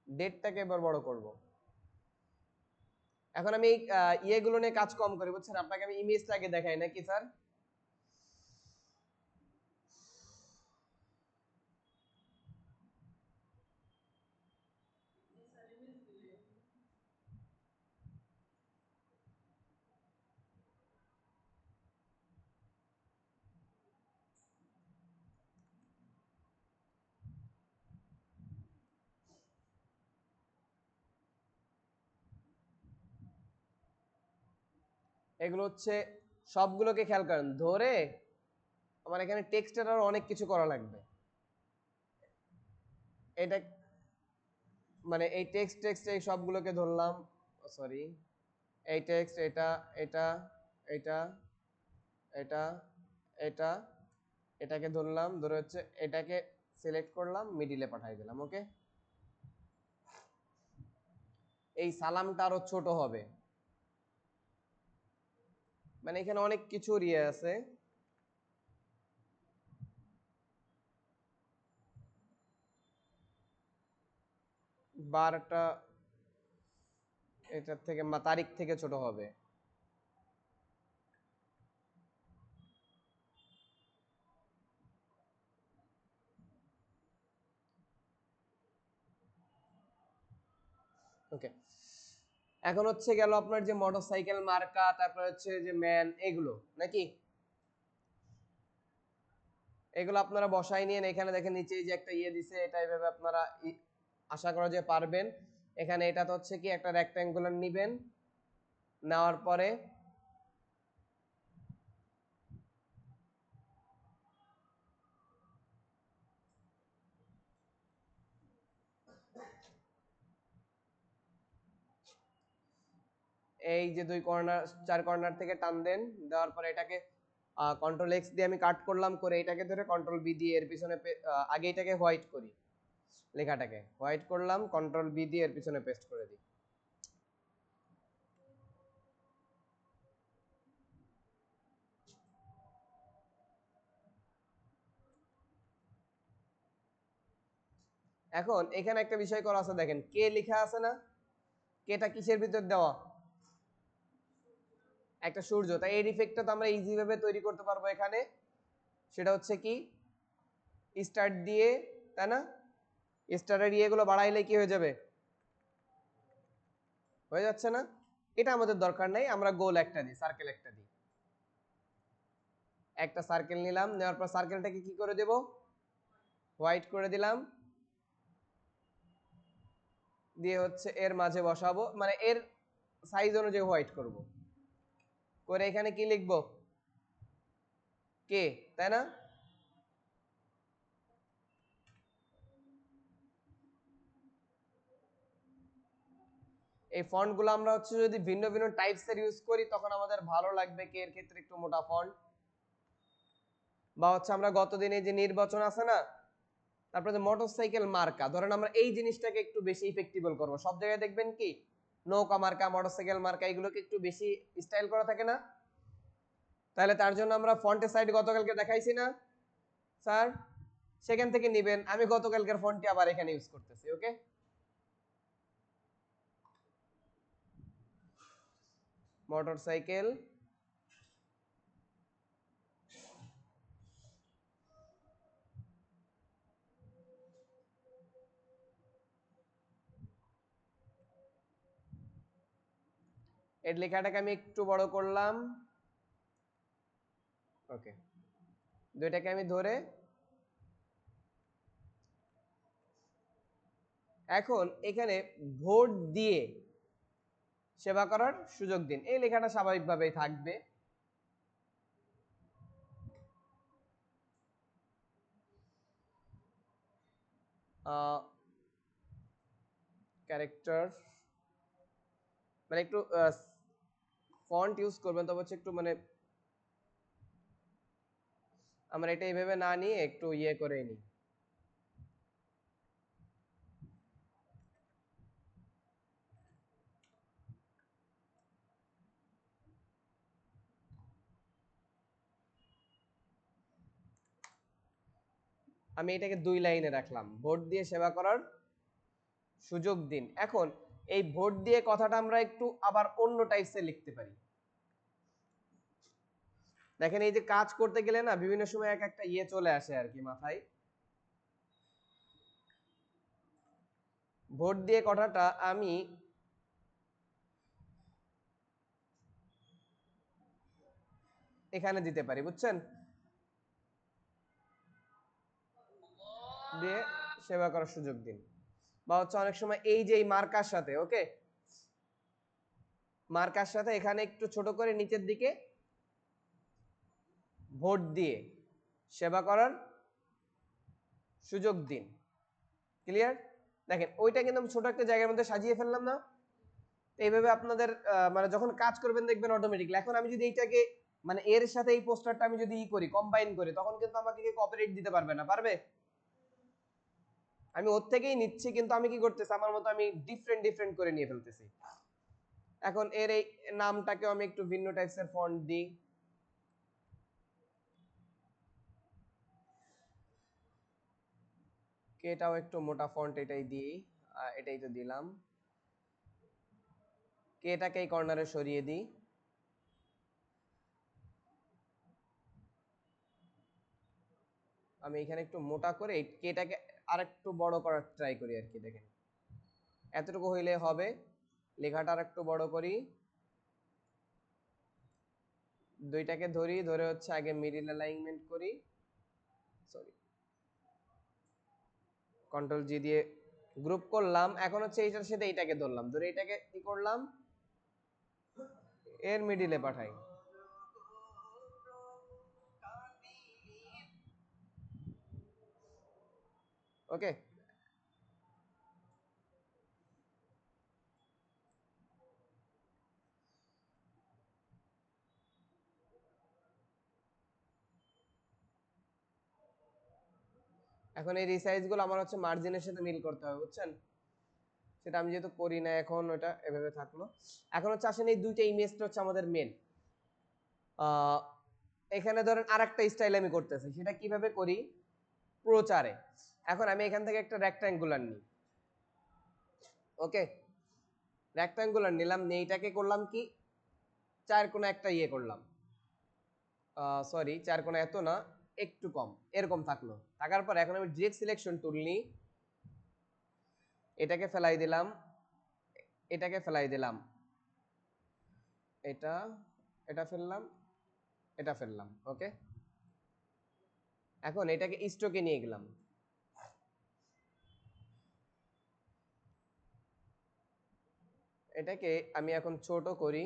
ডেটটাকে এবার বড় করব। এখন আমি ইয়েগুলো নিয়ে কাজ কম করি, বুঝছেন, আপনাকে আমি ইমেজটাকে দেখাই নাকি স্যার। এগুলো হচ্ছে সবগুলোকে খেয়াল করেন, ধরে আমার এখানে টেক্সটের আরো অনেক কিছু করা লাগবে। এটা মানে এই টেক্সট টেক্সট এই সবগুলোকে ধরলাম, সরি, এই টেক্সট, এটা এটা এটা এটা এটা এটাকে ধরলাম, ধরে হচ্ছে এটাকে সিলেক্ট করলাম, মিডিলে পাঠিয়ে দিলাম। ওকে, এই সালামটা আরো ছোট হবে, মানে এখানে অনেক কিছু ইয়ে আছে। বারটা এটার থেকে তারিখ থেকে ছোট হবে। ওকে, এখন হচ্ছে গেল আপনার যে মোটরসাইকেল মার্কা, তারপর হচ্ছে যে ম্যান, এগুলো নাকি এগুলো আপনারা বসাই নিয়ে এখানে দেখেন নিচে যে একটা ইয়ে দিছে, এটা এইভাবে আপনারা আশা করা যে পারবেন। এখানে এটা তো হচ্ছে কি একটা রেক্ট্যাঙ্গুলার নিবেন, নেওয়ার পরে এই যে দুই কর্নার, চার কর্নার থেকে টান দেন, দেওয়ার পরে এটাকে কন্ট্রোল এক্স দিয়ে আমি কাট করলাম, করে এটাকে ধরে কন্ট্রোল বি দিয়ে এর পিছনে আগে এটাকে হোয়াইট করি, লেখাটাকে হোয়াইট করলাম, কন্ট্রোল বি দিয়ে এর পিছনে পেস্ট করে দিই। এখন এখানে একটা বিষয় করা আছে, দেখেন কে লেখা আছে না, কেটা কিসের ভিতর দেওয়া, একটা সূর্য, তাই এই ইফেক্টটা তো আমরা ইজি ভাবে তৈরি করতে পারবো এখানে। সেটা হচ্ছে কি স্টার্ট দিয়ে, তাই না, স্টারের ইয়েগুলো বাড়াইলে কি হয়ে যাবে, হয়ে যাচ্ছে না। এটা আমাদের দরকার নাই, আমরা গোল একটা দিই, সার্কেল একটা দিই, একটা সার্কেল নিলাম, নেওয়ার পর সার্কেলটাকে কি করে দেব, হোয়াইট করে দিলাম, দিয়ে হচ্ছে এর মাঝে বসাবো, মানে এর সাইজ অনুযায়ী হোয়াইট করব, করে এখানে কি লিখবো, কে, তাই না। এই ফন্ট গুলো আমরা হচ্ছে যদি ভিন্ন ভিন্ন টাইপস এর ইউজ করি তখন আমাদের ভালো লাগবে, কে এর ক্ষেত্রে একটু মোটা ফন্ট, বা হচ্ছে আমরা গতদিনে যে নির্বাচন আছে না, তারপরে যে মোটরসাইকেল মার্কা, ধরেন আমরা এই জিনিসটাকে একটু বেশি ইফেক্টিবল করব, সব জায়গায় দেখবেন কি নৌকা মার্কা, মোটরসাইকেল মার্কা এগুলোকে একটু বেশি স্টাইল করা থাকে না? তাহলে তার জন্য আমরা ফন্টের সাইড গতকালকে দেখাইছি না স্যার, সেখান থেকে নেবেন। আমি গতকালকের ফন্টটি আবার এখানে ইউজ করতেছি। ওকে, মোটরসাইকেল এর লেখাটাকে আমি একটু বড় করলাম। ওকে, দুইটাকে আমি ধরে এখন এখানে ভোট দিয়ে সেবা করার সুযোগ দিন, এই লেখাটা স্বাভাবিকভাবেই থাকবে। ক্যারেক্টার মানে একটু ফন্ট ইউজ করবেন, তবে হচ্ছে একটু মানে আমরা এটা এইভাবে না নিয়ে একটু ইয়ে করে নিই। আমি এটাকে 2 লাইনে রাখলাম, ভোট দিয়ে সেবা করার সুযোগ দিন। এখন এই ভোট দিয়ে কথাটা আমরা একটু আবার অন্য টাইপসে লিখতে পারি। দেখেন এই যে কাজ করতে গেলে না বিভিন্ন সময় এক একটা ইয়ে চলে আসে আর কি মাথায়। ভোট দিয়ে কথাটা আমি এখানে দিতে পারি, বুঝছেন? দিয়ে সেবা করার সুযোগ দিন। বা হচ্ছে অনেক সময় এই যে এই মার্কার সাথে, ওকে, মার্কার সাথে এখানে একটু ছোট করে নিচের দিকে ভোট দিয়ে সেবা করার সুযোগ দিন। ক্লিয়ার? দেখেন ওইটা কিন্তু আমি ছোট একটা জায়গার মধ্যে সাজিয়ে ফেললাম না? এইভাবে আপনাদের মানে যখন কাজ করবেন দেখবেন অটোমেটিকলি। এখন আমি যদি এইটাকে মানে এর সাথে এই পোস্টারটা আমি যদি ই করি, কম্বাইন করি, তখন কিন্তু আমাকে কেউ কপিরাইট দিতে পারবে না, পারবে? আমি ওর থেকেই নিচ্ছি, কিন্তু আমি কি করতেছি আমার মতো আমি ডিফারেন্ট ডিফারেন্ট করে নিয়ে ফেলতেছি। এখন এর এই নামটাকেও আমি একটু ভিন্ন টাইপসের ফন্ট দিই। এটাও একটু মোটা ফন্ট, এটাই দিই, এটাই তো দিলাম। এটাকে এই কর্নারে সরিয়ে দিই। আমি এখানে একটু মোটা করে এটাকে আরেকটু বড় করার ট্রাই করি আর কি। দেখেন এতটুকু হইলে হবে। লেখাটা আরেকটু বড় করি, দুইটাকে ধরি, ধরে হচ্ছে আগে মিডিল অ্যালাইনমেন্ট করি, সরি কন্ট্রোল জি দিয়ে গ্রুপ করলাম। এখন হচ্ছে এইটার সাথে এইটাকে ধরলাম, ধরে এটাকে কি করলাম এর মিডিলে পাঠাই। ওকে, এখন এই রিসাইজ গুলো আমার হচ্ছে মার্জিনের সাথে মিল করতে হবে, বুঝছেন? সেটা আমি যেহেতু করি না এখন, ওটা এভাবে থাকলো। এখন হচ্ছে আসেন এই দুইটা ইমেজটা হচ্ছে আমাদের মেন। এখানে ধরেন আরেকটা স্টাইল আমি করতেছি, সেটা কিভাবে করি প্রচারে। এখন আমি এখান থেকে একটা রেক্ট্যাঙ্গুলার নিই। ওকে, রেক্ট্যাঙ্গুলার নিলাম, নিয়ে এইটাকে করলাম কি চার কোণা একটা ইয়ে করলাম, সরি চার কোণা এত না, একটু কম, এরকম থাকলো। থাকার পর এখন আমি ডিরেক্ট সিলেকশন টুল নিই, এটাকে ফেলাই দিলাম, এটাকে ফেলাই দিলাম, এটা এটা ফেললাম, এটা ফেললাম। ওকে, এখন এটাকে স্ট্রোকে নিয়ে গেলাম। এটাকে আমি এখন ছোট করি।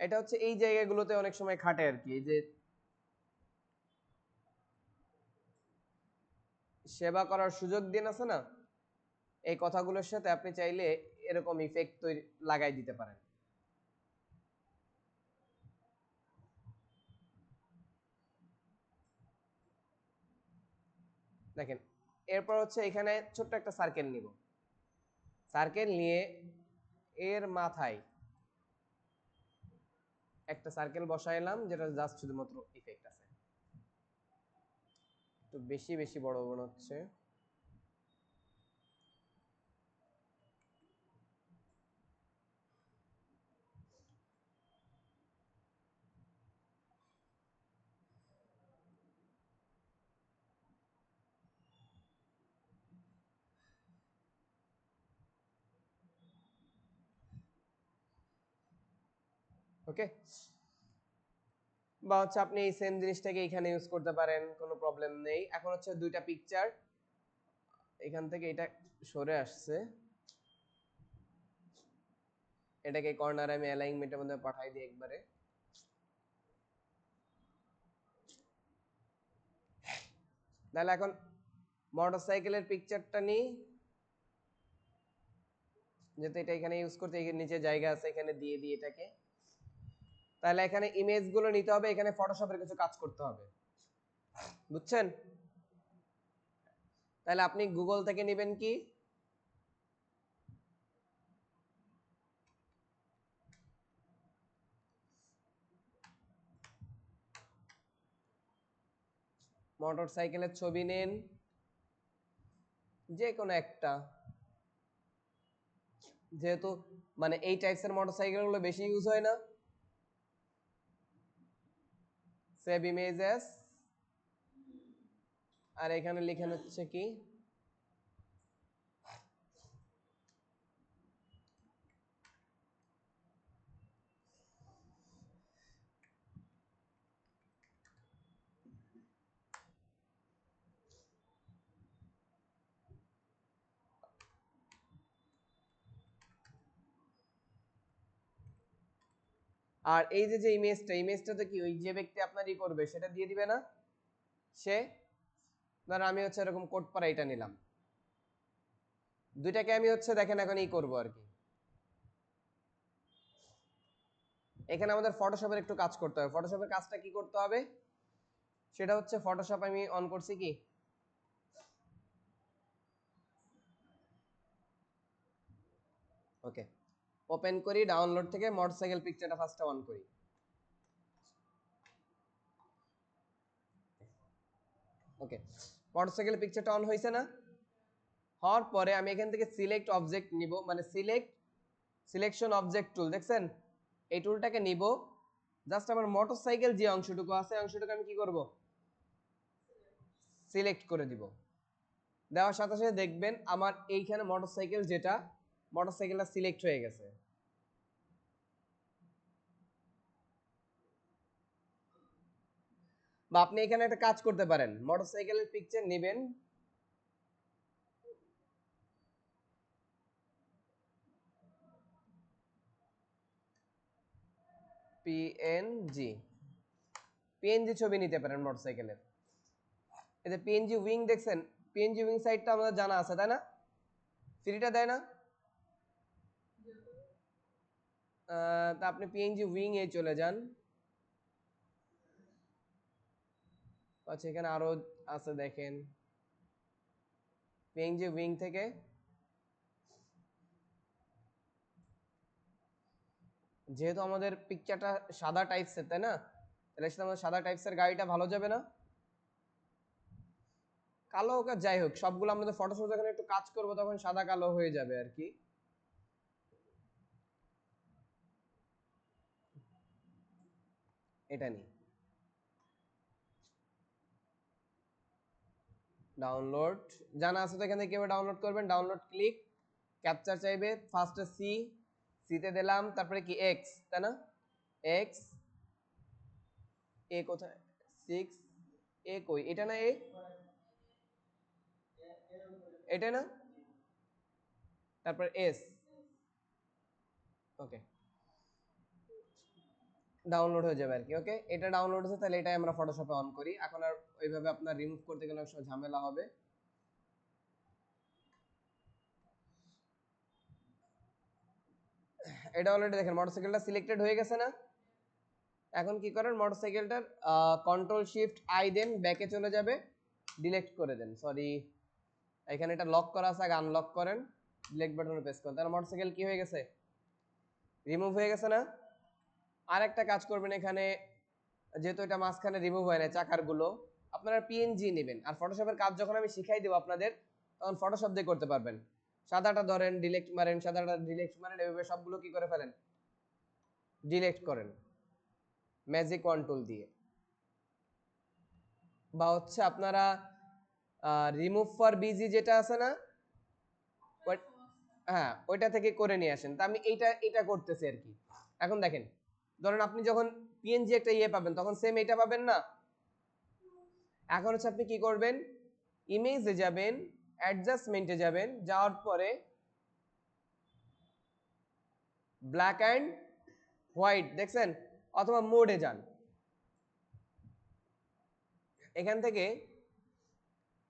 এটা হচ্ছে এই জায়গাগুলোতে অনেক সময় খাটে আর কি, যে সেবা করার সুযোগ দিন আছে না, এই কথাগুলোর সাথে আপনি চাইলে এরকম ইফেক্ট তৈরি লাগাই দিতে পারেন। দেখেন এরপর হচ্ছে এখানে ছোট্ট একটা সার্কেল নিব, সার্কেল নিয়ে এর মাথায় একটা সার্কেল বসাইলাম যেটা জাস্ট শুধুমাত্র ইফেক্ট আছে। একটু বেশি বেশি বড় মনে হচ্ছে। ওকে, বা হচ্ছে আপনি এই সেম জিনিসটাকে এখানে ইউজ করতে পারেন, কোনো প্রবলেম নেই। এখন হচ্ছে দুইটা পিকচার, এখান থেকে এটা সরে আসছে, এটাকে কর্নারে আমি অ্যালাইনমেন্টের মধ্যে পাঠাই দিই একবারে। তাহলে এখন মোটরসাইকেলের পিকচারটা নিই, যেহেতু এটা এখানে ইউজ করতে নিচে জায়গা আছে, এখানে দিয়ে দিই এটাকে। তাহলে এখানে ইমেজগুলো নিতে হবে, এখানে ফটোশপের কিছু কাজ করতে হবে, বুঝছেন? তাহলে আপনি গুগল থেকে নেবেন কি, মোটরসাইকেলের ছবি নেন যে কোনো একটা, যেহেতু মানে এই টাইপসের মোটরসাইকেলগুলো বেশি ইউজ হয় না। সেভ ইমেজ অ্যাজ, আর এখানে লিখেন হচ্ছে কি আর এই যে ইমেজটাতে কি ওই যে ব্যক্তি আপনার ই করবে সেটা দিয়ে দিবে না সে। ধর আমি হচ্ছে এরকম কোট পারা এটা নিলাম, দুইটাকে আমি হচ্ছে দেখেন এখন ই করবো আর কি। এখানে আমাদের ফটোশপের একটু কাজ করতে হবে। ফটোশপের কাজটা কি করতে হবে সেটা হচ্ছে, ফটোশপ আমি অন করছি কি, ওকে, ওপেন করি ডাউনলোড থেকে মোটরসাইকেল পিকচারটা ফার্স্ট অন করি। ওকে, মোটরসাইকেল পিকচারটা অন হয়েছে না? হওয়ার পরে আমি এখান থেকে সিলেক্ট অবজেক্ট নিব, মানে সিলেকশন অবজেক্ট টুল দেখছেন, এই টুলটাকে নিব। জাস্ট আমার মোটরসাইকেল যে অংশটুকু আছে অংশটুকু আমি কি করব, সিলেক্ট করে দিব। দেওয়ার সাথে সাথে দেখবেন আমার এইখানে মোটরসাইকেল যেটা, মোটরসাইকেলটা সিলেক্ট হয়ে গেছে। বা আপনি এখানে একটা কাজ করতে পারেন, মোটরসাইকেলের পিকচার নেবেন, পিএনজি পিএনজি ছবি নিতে পারেন মোটরসাইকেলের। এই যে পিএনজি উইং দেখছেন, পিএনজি উইং সাইটটা আমাদের জানা আছে তাই না, ফ্রিটা দেয় না? তা আপনি পিএনজি উইং এ চলে যান, আচ্ছা এখানে আরো আছে দেখেন, পিএনজি উইং থেকে যেহেতু আমাদের পিকচারটা সাদা টাইপসের তাই না, তাহলে সেটা আমাদের সাদা টাইপসের গাড়িটা ভালো যাবে না, কালো হোক আর যাই হোক সবগুলো আমাদের ফটোশপ যখন একটু কাজ করবো তখন সাদা কালো হয়ে যাবে আর কি। এটা নিয়ে ডাউনলোড জানা আছে তো, এখান থেকে কিভাবে ডাউনলোড করবেন, ডাউনলোড ক্লিক, ক্যাপচার চাইবে, ফার্স্টে সিতে দিলাম, তারপরে কি এক্স তাই না, এক্স, এ কোথায়, 6, এ কই, এটা না, এটা না, তারপর এস, ওকে, ডাউনলোড হয়ে যাবে আর কি। ওকে, এটা ডাউনলোড হয়েছে, তাহলে এটাই আমরা ফটোশপে অন করি। এখন আর ওইভাবে আপনার রিমুভ করতে গেলে অনেক সময় ঝামেলা হবে। এটা অলরেডি দেখেন মোটরসাইকেলটা সিলেক্টেড হয়ে গেছে না। এখন কি করেন, মোটরসাইকেলটার কন্ট্রোল শিফট আই দেন, ব্যাকে চলে যাবে, ডিলিট করে দেন, সরি এখানে এটা লক করা আছে, আগে আনলক করেন, ডিলিট বাটনে প্রেস করেন, তাহলে মোটরসাইকেল কি হয়ে গেছে, রিমুভ হয়ে গেছে না। আর একটা কাজ করবেন, এখানে যেহেতু এটা মাঝখানে রিমুভ হয় না চাকার গুলো, আপনারা পিএনজি নেবেন, আর ফটোশপের কাজ যখন আমি শিখাই দেবো আপনাদের তখন ফটোশপ দিয়ে করতে পারবেন। সাদাটা ধরেন ডিলিট মারেন, সাদাটা ডিলিট মারেন, এভাবে সবগুলো কি করে ফেলেন, ডিলিট করেন ম্যাজিক ওয়ান টুল দিয়ে। বা হচ্ছে আপনারা রিমুভ ফর বিজি যেটা আছে না, হ্যাঁ ওইটা থেকে করে নিয়ে আসেন। তা আমি এইটা করতেছি আর কি। এখন দেখেন, ধরেন আপনি যখন পিএনজি একটা ইয়ে পাবেন তখন সেম এটা পাবেন না। এখন হচ্ছে আপনি কি করবেন, ইমেজে যাবেন, অ্যাডজাস্টমেন্টে যাবেন, যাওয়ার পরে ব্ল্যাক অ্যান্ড হোয়াইট দেখছেন, অথবা মোডে যান, এখান থেকে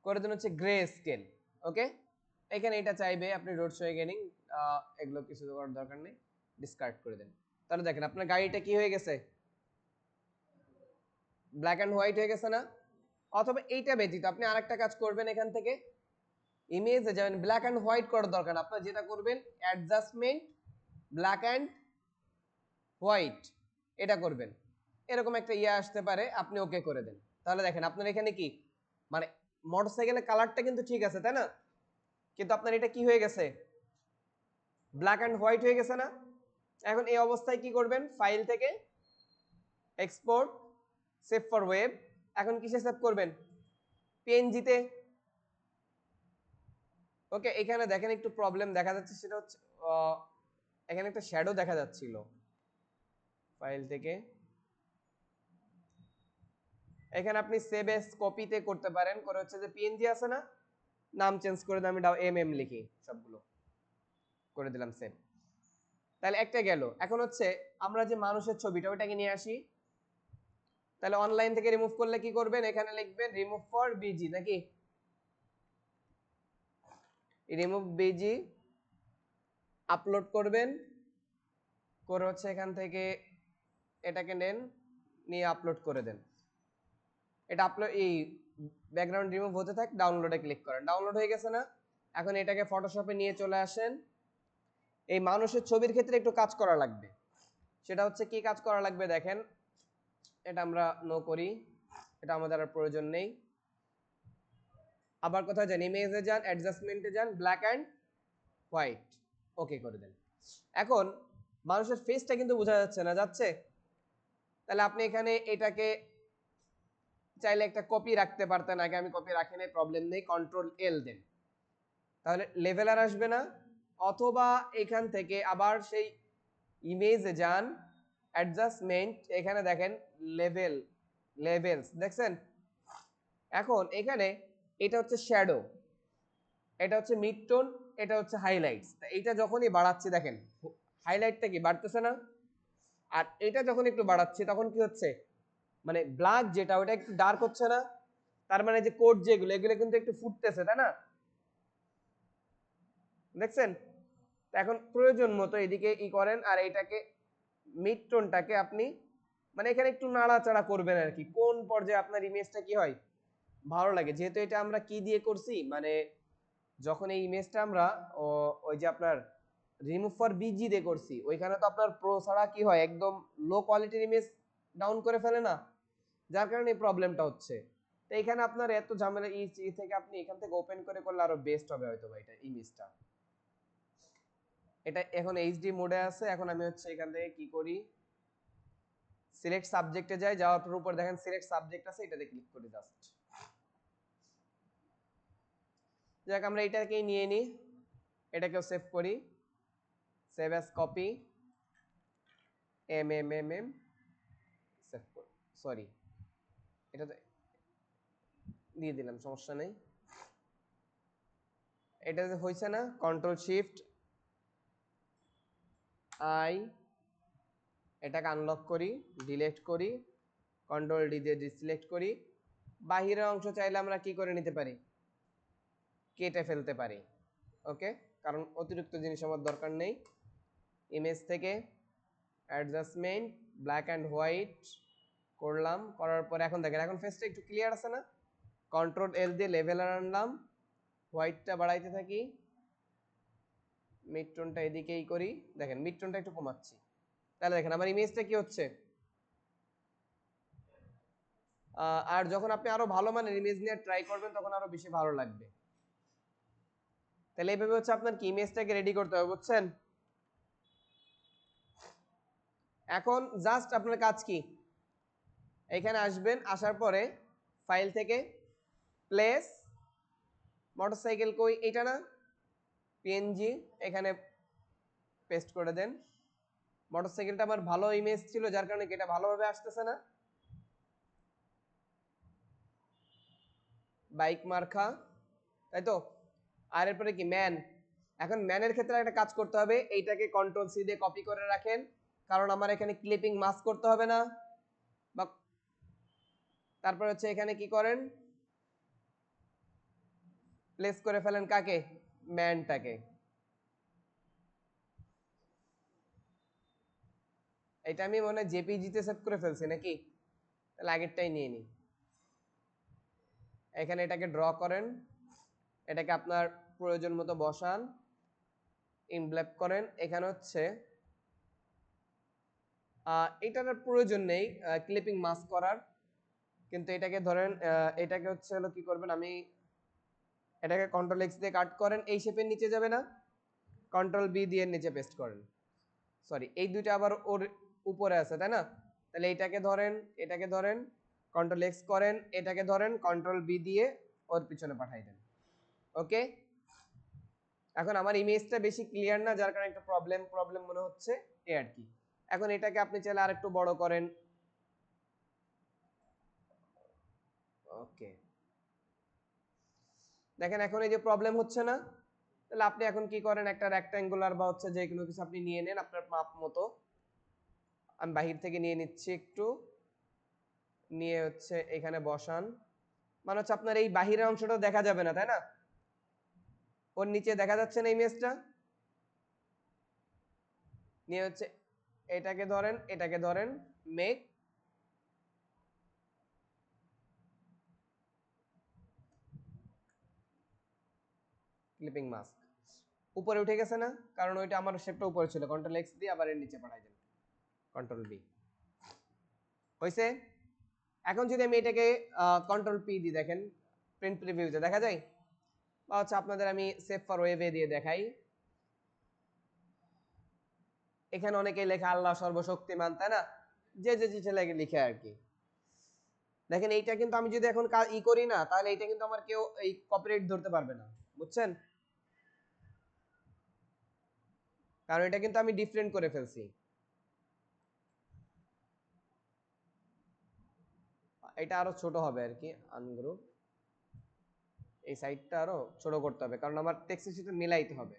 করে দেন হচ্ছে গ্রে স্কেল। ওকে, এখানে এটা চাইবে আপনি রোড শো এগেনিং, এগুলো কিছু করার দরকার নেই, ডিসকার্ড করে দেন। তাহলে দেখেন আপনার গাড়িটা কি হয়ে গেছে, ব্ল্যাক অ্যান্ড হোয়াইট হয়ে গেছে না। অথবা এইটা ব্যতীত আপনি আরেকটা কাজ করবেন, এখান থেকে ইমেজে যাবেন, ব্ল্যাক অ্যান্ড হোয়াইট করার দরকার, আপনার যেটা করবেন অ্যাডজাস্টমেন্ট ব্ল্যাক অ্যান্ড হোয়াইট, এটা করবেন, এরকম একটা ইয়ে আসতে পারে, আপনি ওকে করে দেন। তাহলে দেখেন আপনার এখানে কি মানে মোটরসাইকেলের কালারটা কিন্তু ঠিক আছে তাই না, কিন্তু আপনার এটা কি হয়ে গেছে, ব্ল্যাক অ্যান্ড হোয়াইট হয়ে গেছে না। এখন এই অবস্থায় কি করবেন, ফাইল থেকে এক্সপোর্ট, সেভ ফর ওয়েব, এখন কিসে সেভ করবেন, পিএনজিতে। ওকে, এখানে দেখেন একটু প্রবলেম দেখা যাচ্ছে, সেটা হচ্ছে এখানে একটা শ্যাডো দেখা যাচ্ছিল, ফাইল থেকে এখানে আপনি সেভ এস কপিতে করতে পারেন, করে হচ্ছে যে পিএনজি আছে না, নাম চেঞ্জ করে দিয়ে আমি এমএম লিখি, সবগুলো করে দিলাম সেভ। তাহলে একটা গেল। এখন হচ্ছে আমরা যে মানুষের ছবিটা ওইটাকে নিয়ে আসি, তাহলে অনলাইন থেকে রিমুভ করলে কি করবেন, এখানে লিখবেন রিমুভ ফর বিজি, নাকি রিমুভ বিজি, আপলোড করবেন, করে হচ্ছে এখান থেকে এটাকে নেন, নিয়ে আপলোড করে দেন। এটা আপলোড, এই ব্যাকগ্রাউন্ড রিমুভ হতে থাক, ডাউনলোডে ক্লিক করেন, ডাউনলোড হয়ে গেছে না। এখন এটাকে ফটোশপে নিয়ে চলে আসেন। এই মানুষের ছবির ক্ষেত্রে একটু কাজ করা লাগবে, সেটা হচ্ছে কি কাজ করা লাগবে দেখেন, এটা আমরা নো করি, এটা আমাদের আর প্রয়োজন নেই। আবার কোথায় যান, ইমেজে যান, অ্যাডজাস্টমেন্টে যান, ব্ল্যাক অ্যান্ড হোয়াইট, ওকে করে দেন। এখন মানুষের ফেসটা কিন্তু বোঝা যাচ্ছে না, যাচ্ছে। তাহলে আপনি এখানে এটাকে চাইলে একটা কপি রাখতে পারতেন, আগে আমি কপি রাখি নাই, প্রবলেম নেই, কন্ট্রোল এল দেন, তাহলে লেভেল আর আসবে না। অথবা এখান থেকে আবার সেই ইমেজে যান, অ্যাডজাস্টমেন্ট, এখানে দেখেন লেভেল, লেভেলস দেখছেন। এখন এখানে এটা হচ্ছে শ্যাডো, এটা হচ্ছে মিড টোন, এটা হচ্ছে হাইলাইটস। এইটা যখনই বাড়াচ্ছি দেখেন হাইলাইটটা কি বাড়তেছে না, আর এটা যখন একটু বাড়াচ্ছি তখন কি হচ্ছে, মানে ব্ল্যাক যেটা ওটা একটু ডার্ক হচ্ছে না, তার মানে যে কোড যেগুলো এগুলো কিন্তু একটু ফুটতেছে তাই না, দেখছেন। এখন প্রয়োজন মতো এদিকে ই করেন, আর এইটাকে মিড টোনটাকে আপনি মানে এখানে একটু নাড়াচাড়া করবেন আর কি, কোন পর্যায়ে আপনার ইমেজটা কি হয় ভালো লাগে। যেহেতু এটা আমরা কি দিয়ে করছি, মানে যখন এই ইমেজটা আমরা ওই যে আপনার রিমুভ ফর বিজি দিয়ে করছি, ওইখানে তো আপনার প্রো ছাড়া কি হয়, একদম লো কোয়ালিটির ইমেজ ডাউন করে ফেলে না, যার কারণে এই প্রবলেমটা হচ্ছে। তো এখানে আপনার এত ঝামেলা ই থেকে আপনি এখান থেকে ওপেন করে করলে আরো বেস্ট হবে হয়তো বা এটা ইমেজটা। এটা এখন এইচডি মোডে আছে। এখন আমি হচ্ছে এখান থেকে কি করি, সিলেক্ট সাবজেক্টে যাই, যাওয়ার পর উপর দেখেন সিলেক্ট সাবজেক্ট আছে, এটাতে ক্লিক করি জাস্ট। যাক আমরা এটাকেই নিয়ে নিই, এটাকেও সেভ করি, সেভ অ্যাজ কপি, এম সেভ করি, সরি এটা তো দিয়ে দিলাম, সমস্যা নেই। এটা হয়েছে না, কন্ট্রোল শিফট আই, এটাকে আনলক করি, ডিলিট করি, কন্ট্রোল ডি দিয়ে ডিসিলেক্ট করি। বাহিরের অংশ চাইলে আমরা কি করে নিতে পারি, কেটে ফেলতে পারি। ওকে, কারণ অতিরিক্ত জিনিস আমার দরকার নেই। ইমেজ থেকে অ্যাডজাস্টমেন্ট ব্ল্যাক অ্যান্ড হোয়াইট করলাম, করার পরে এখন দেখেন এখন ফেসটা একটু ক্লিয়ার আছে না, কন্ট্রোল এল দিয়ে লেভেলার আনলাম, হোয়াইটটা বাড়াইতে থাকি, মিড টোনটা এদিকেই করি, দেখেন মিড টোনটা একটু কমাচ্ছি, তাহলে দেখেন আমার ইমেজটা কি হচ্ছে। আর যখন আপনি আরো ভালো মানের ইমেজ নিয়ে ট্রাই করবেন তখন আরো বেশি ভালো লাগবে। তাহলে এইভাবে হচ্ছে আপনার কি ইমেজটাকে রেডি করতে হবে, বুঝছেন? এখন জাস্ট আপনার কাজ কি, এখানে আসবেন, আসার পরে ফাইল থেকে প্লেস মোটরসাইকেল, কই এটা না, পিএনজি এখানে পেস্ট করে দেন। মোটরসাইকেলটা আমার ভালো ইমেজ ছিল যার কারণে এটা ভালোভাবে আসতেছে না। বাইক মার্কা, তাই তো। আর এরপরে কি ম্যান, এখন ম্যানের ক্ষেত্রে একটা কাজ করতে হবে, এইটাকে কন্ট্রোল সি দিয়ে কপি করে রাখেন, কারণ আমার এখানে ক্লিপিং মাস্ক করতে হবে না। বা তারপর হচ্ছে এখানে কি করেন, প্লেস করে ফেলেন কাকে, ম্যানটাকে। এটা আমি মনে হয় জেপিজিতে সেভ করে ফেলছি নাকি, তাহলে আগেরটাই নিয়ে নিই। এখানে এটাকে ড্র করেন, এটাকে আপনার প্রয়োজন মতো বসান, ইনব্ল্যাপ করেন। এখানে হচ্ছে এটার প্রয়োজন নেই ক্লিপিং মাস্ক করার, কিন্তু এটাকে ধরেন এটাকে হচ্ছে হলো কি করবেন, আমি এটাকে কন্ট্রোল এক্স দিয়ে কাট করেন, এই শেপের নিচে যাবে না, কন্ট্রোল বি দিয়ে নিচে পেস্ট করেন। সরি, এই দুইটা আবার ওর উপরে আছে তাই না, তাহলে এটাকে ধরেন, এটাকে ধরেন, কন্ট্রোল এক্স করেন, এটাকে ধরেন, কন্ট্রোল বি দিয়ে ওর পিছনে পাঠাই দেন। ওকে, এখন আমার ইমেজটা বেশি ক্লিয়ার না যার কারণে একটা প্রবলেম মনে হচ্ছে, এই আর কি। এখন এটাকে আপনি চাইলে আরেকটু বড় করেন। ওকে, দেখেন এখন এই যে প্রবলেম হচ্ছে না, তাহলে আপনি এখন কি করেন, একটা রেক্ট্যাঙ্গুলার বা হচ্ছে যে কোনো কিছু আপনি নিয়ে নেন আপনার মাপ মতো। আমি বাহির থেকে নিয়ে নিচ্ছি একটু, নিয়ে হচ্ছে এখানে বসান, মানে হচ্ছে আপনার এই বাহিরের অংশটা দেখা যাবে না তাই না, ওর নিচে দেখা যাচ্ছে না ইমেজটা। নিয়ে হচ্ছে এটাকে ধরেন, এটাকে ধরেন, মেক ক্লিপিং মাস্ক, উপরে উঠে গেছে না, কারণ ওইটা আমার শেপটা উপরে ছিল, কন্ট্রোল এক্স দিয়ে আবার এর নিচে পাঠাই দেন, কন্ট্রোল বি, হয়েছে। এখন যদি আমি এটাকে কন্ট্রোল পি দিই, দেখেন প্রিন্ট প্রিভিউতে দেখা যায়, বা হচ্ছে আপনাদের আমি সেভ ফর ওয়েবে দিয়ে দেখাই, এখানে অনেকেই লেখা আল্লাহ সর্বশক্তিমান তাই না, যে যে চিঠি লেগে লিখে আর কি। দেখেন এইটা কিন্তু আমি যদি এখন ই করি না, তাহলে এইটা কিন্তু আমার কেউ এই কপিরাইট ধরতে পারবে না, বুঝছেন, কারণ এটা কিন্তু আমি ডিফারেন্ট করে ফেলছি। এটা আরো ছোট হবে আর কি, আনগ্রুপ, এই সাইডটা আরো ছোট করতে হবে কারণ আমার টেক্সটের সাথে মিলাইতে হবে।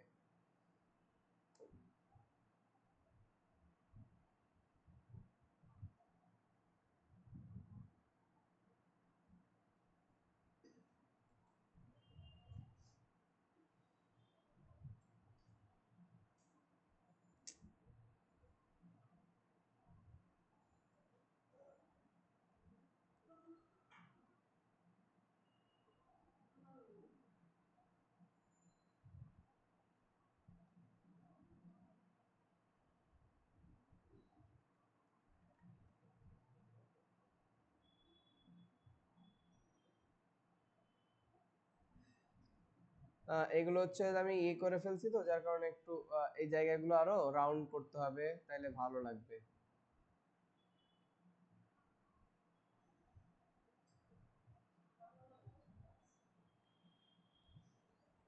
এগুলো হচ্ছে আমি ইয়ে করে ফেলছি তো যার কারণে একটু এই জায়গাগুলো আরো রাউন্ড করতে হবে, তাইলে ভালো লাগবে।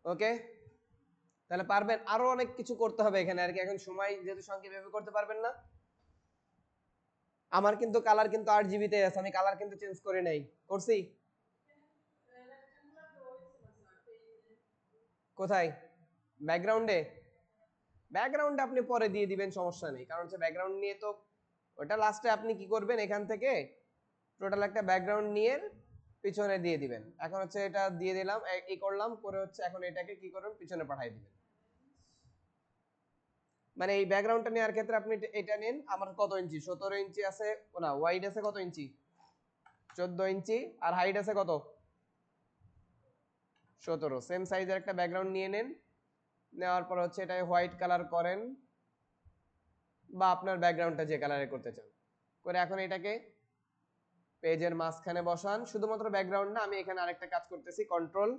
ওকে, তাহলে পারবেন, আরো অনেক কিছু করতে হবে এখানে আর কি, এখন সময় যেহেতু সংক্ষেপে এভাবে করতে পারবেন না। আমার কিন্তু কালার কিন্তু 8 GB তে আছে, আমি কালার কিন্তু চেঞ্জ করে নাই, করছি কোথায়, ব্যাকগ্রাউন্ডে, ব্যাকগ্রাউন্ডে আপনি পরে দিয়ে দিবেন, সমস্যা নেই, কারণ হচ্ছে ব্যাকগ্রাউন্ড নিয়ে তো ওটা লাস্টে আপনি কি করবেন, এখান থেকে টোটাল একটা ব্যাকগ্রাউন্ড নিয়ে পিছনে দিয়ে দিবেন। এখন হচ্ছে এটা দিয়ে দিলাম, এই করলাম করে হচ্ছে এখন এটাকে কি করবেন, পিছনে পাঠিয়ে দিবেন। মানে এই ব্যাকগ্রাউন্ডটা নেওয়ার ক্ষেত্রে আপনি এটা নিন, আমার কত ইঞ্চি, 17 ইঞ্চি আছে, না ওয়াইড আছে কত ইঞ্চি, 14 ইঞ্চি, আর হাইট আছে কত 17 সেম সাইজের একটা ব্যাকগ্রাউন্ড নিয়ে নেন, নেওয়ার পর হচ্ছে এটাকে হোয়াইট কালার করেন বা আপনার ব্যাকগ্রাউন্ডটা যে কালারে করতে চান করে এখন এটাকে পেজের মাঝখানে বসান। শুধুমাত্র ব্যাকগ্রাউন্ড না, আমি এখানে আরেকটা কাজ করতেছি, কন্ট্রোল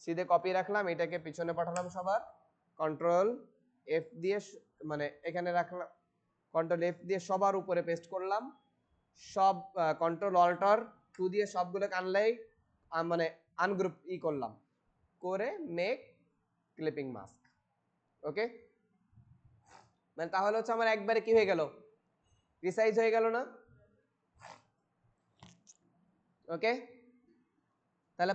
সিধে কপি রাখলাম, এটাকে পিছনে পাঠালাম সবার, কন্ট্রোল এফ দিয়ে মানে এখানে রাখলাম, কন্ট্রোল এফ দিয়ে সবার উপরে পেস্ট করলাম, সব কন্ট্রোল অল্টার 2 দিয়ে সবগুলোকে আনলাই মানে আনগ্রুপ করলাম করে মেক ক্লিপিং মাস্ক। ওকে, মানে তাহলে হচ্ছে আমার একবারে কি হয়ে গেল, রিসাইজ হয়ে গেল না? ওকে, তাহলে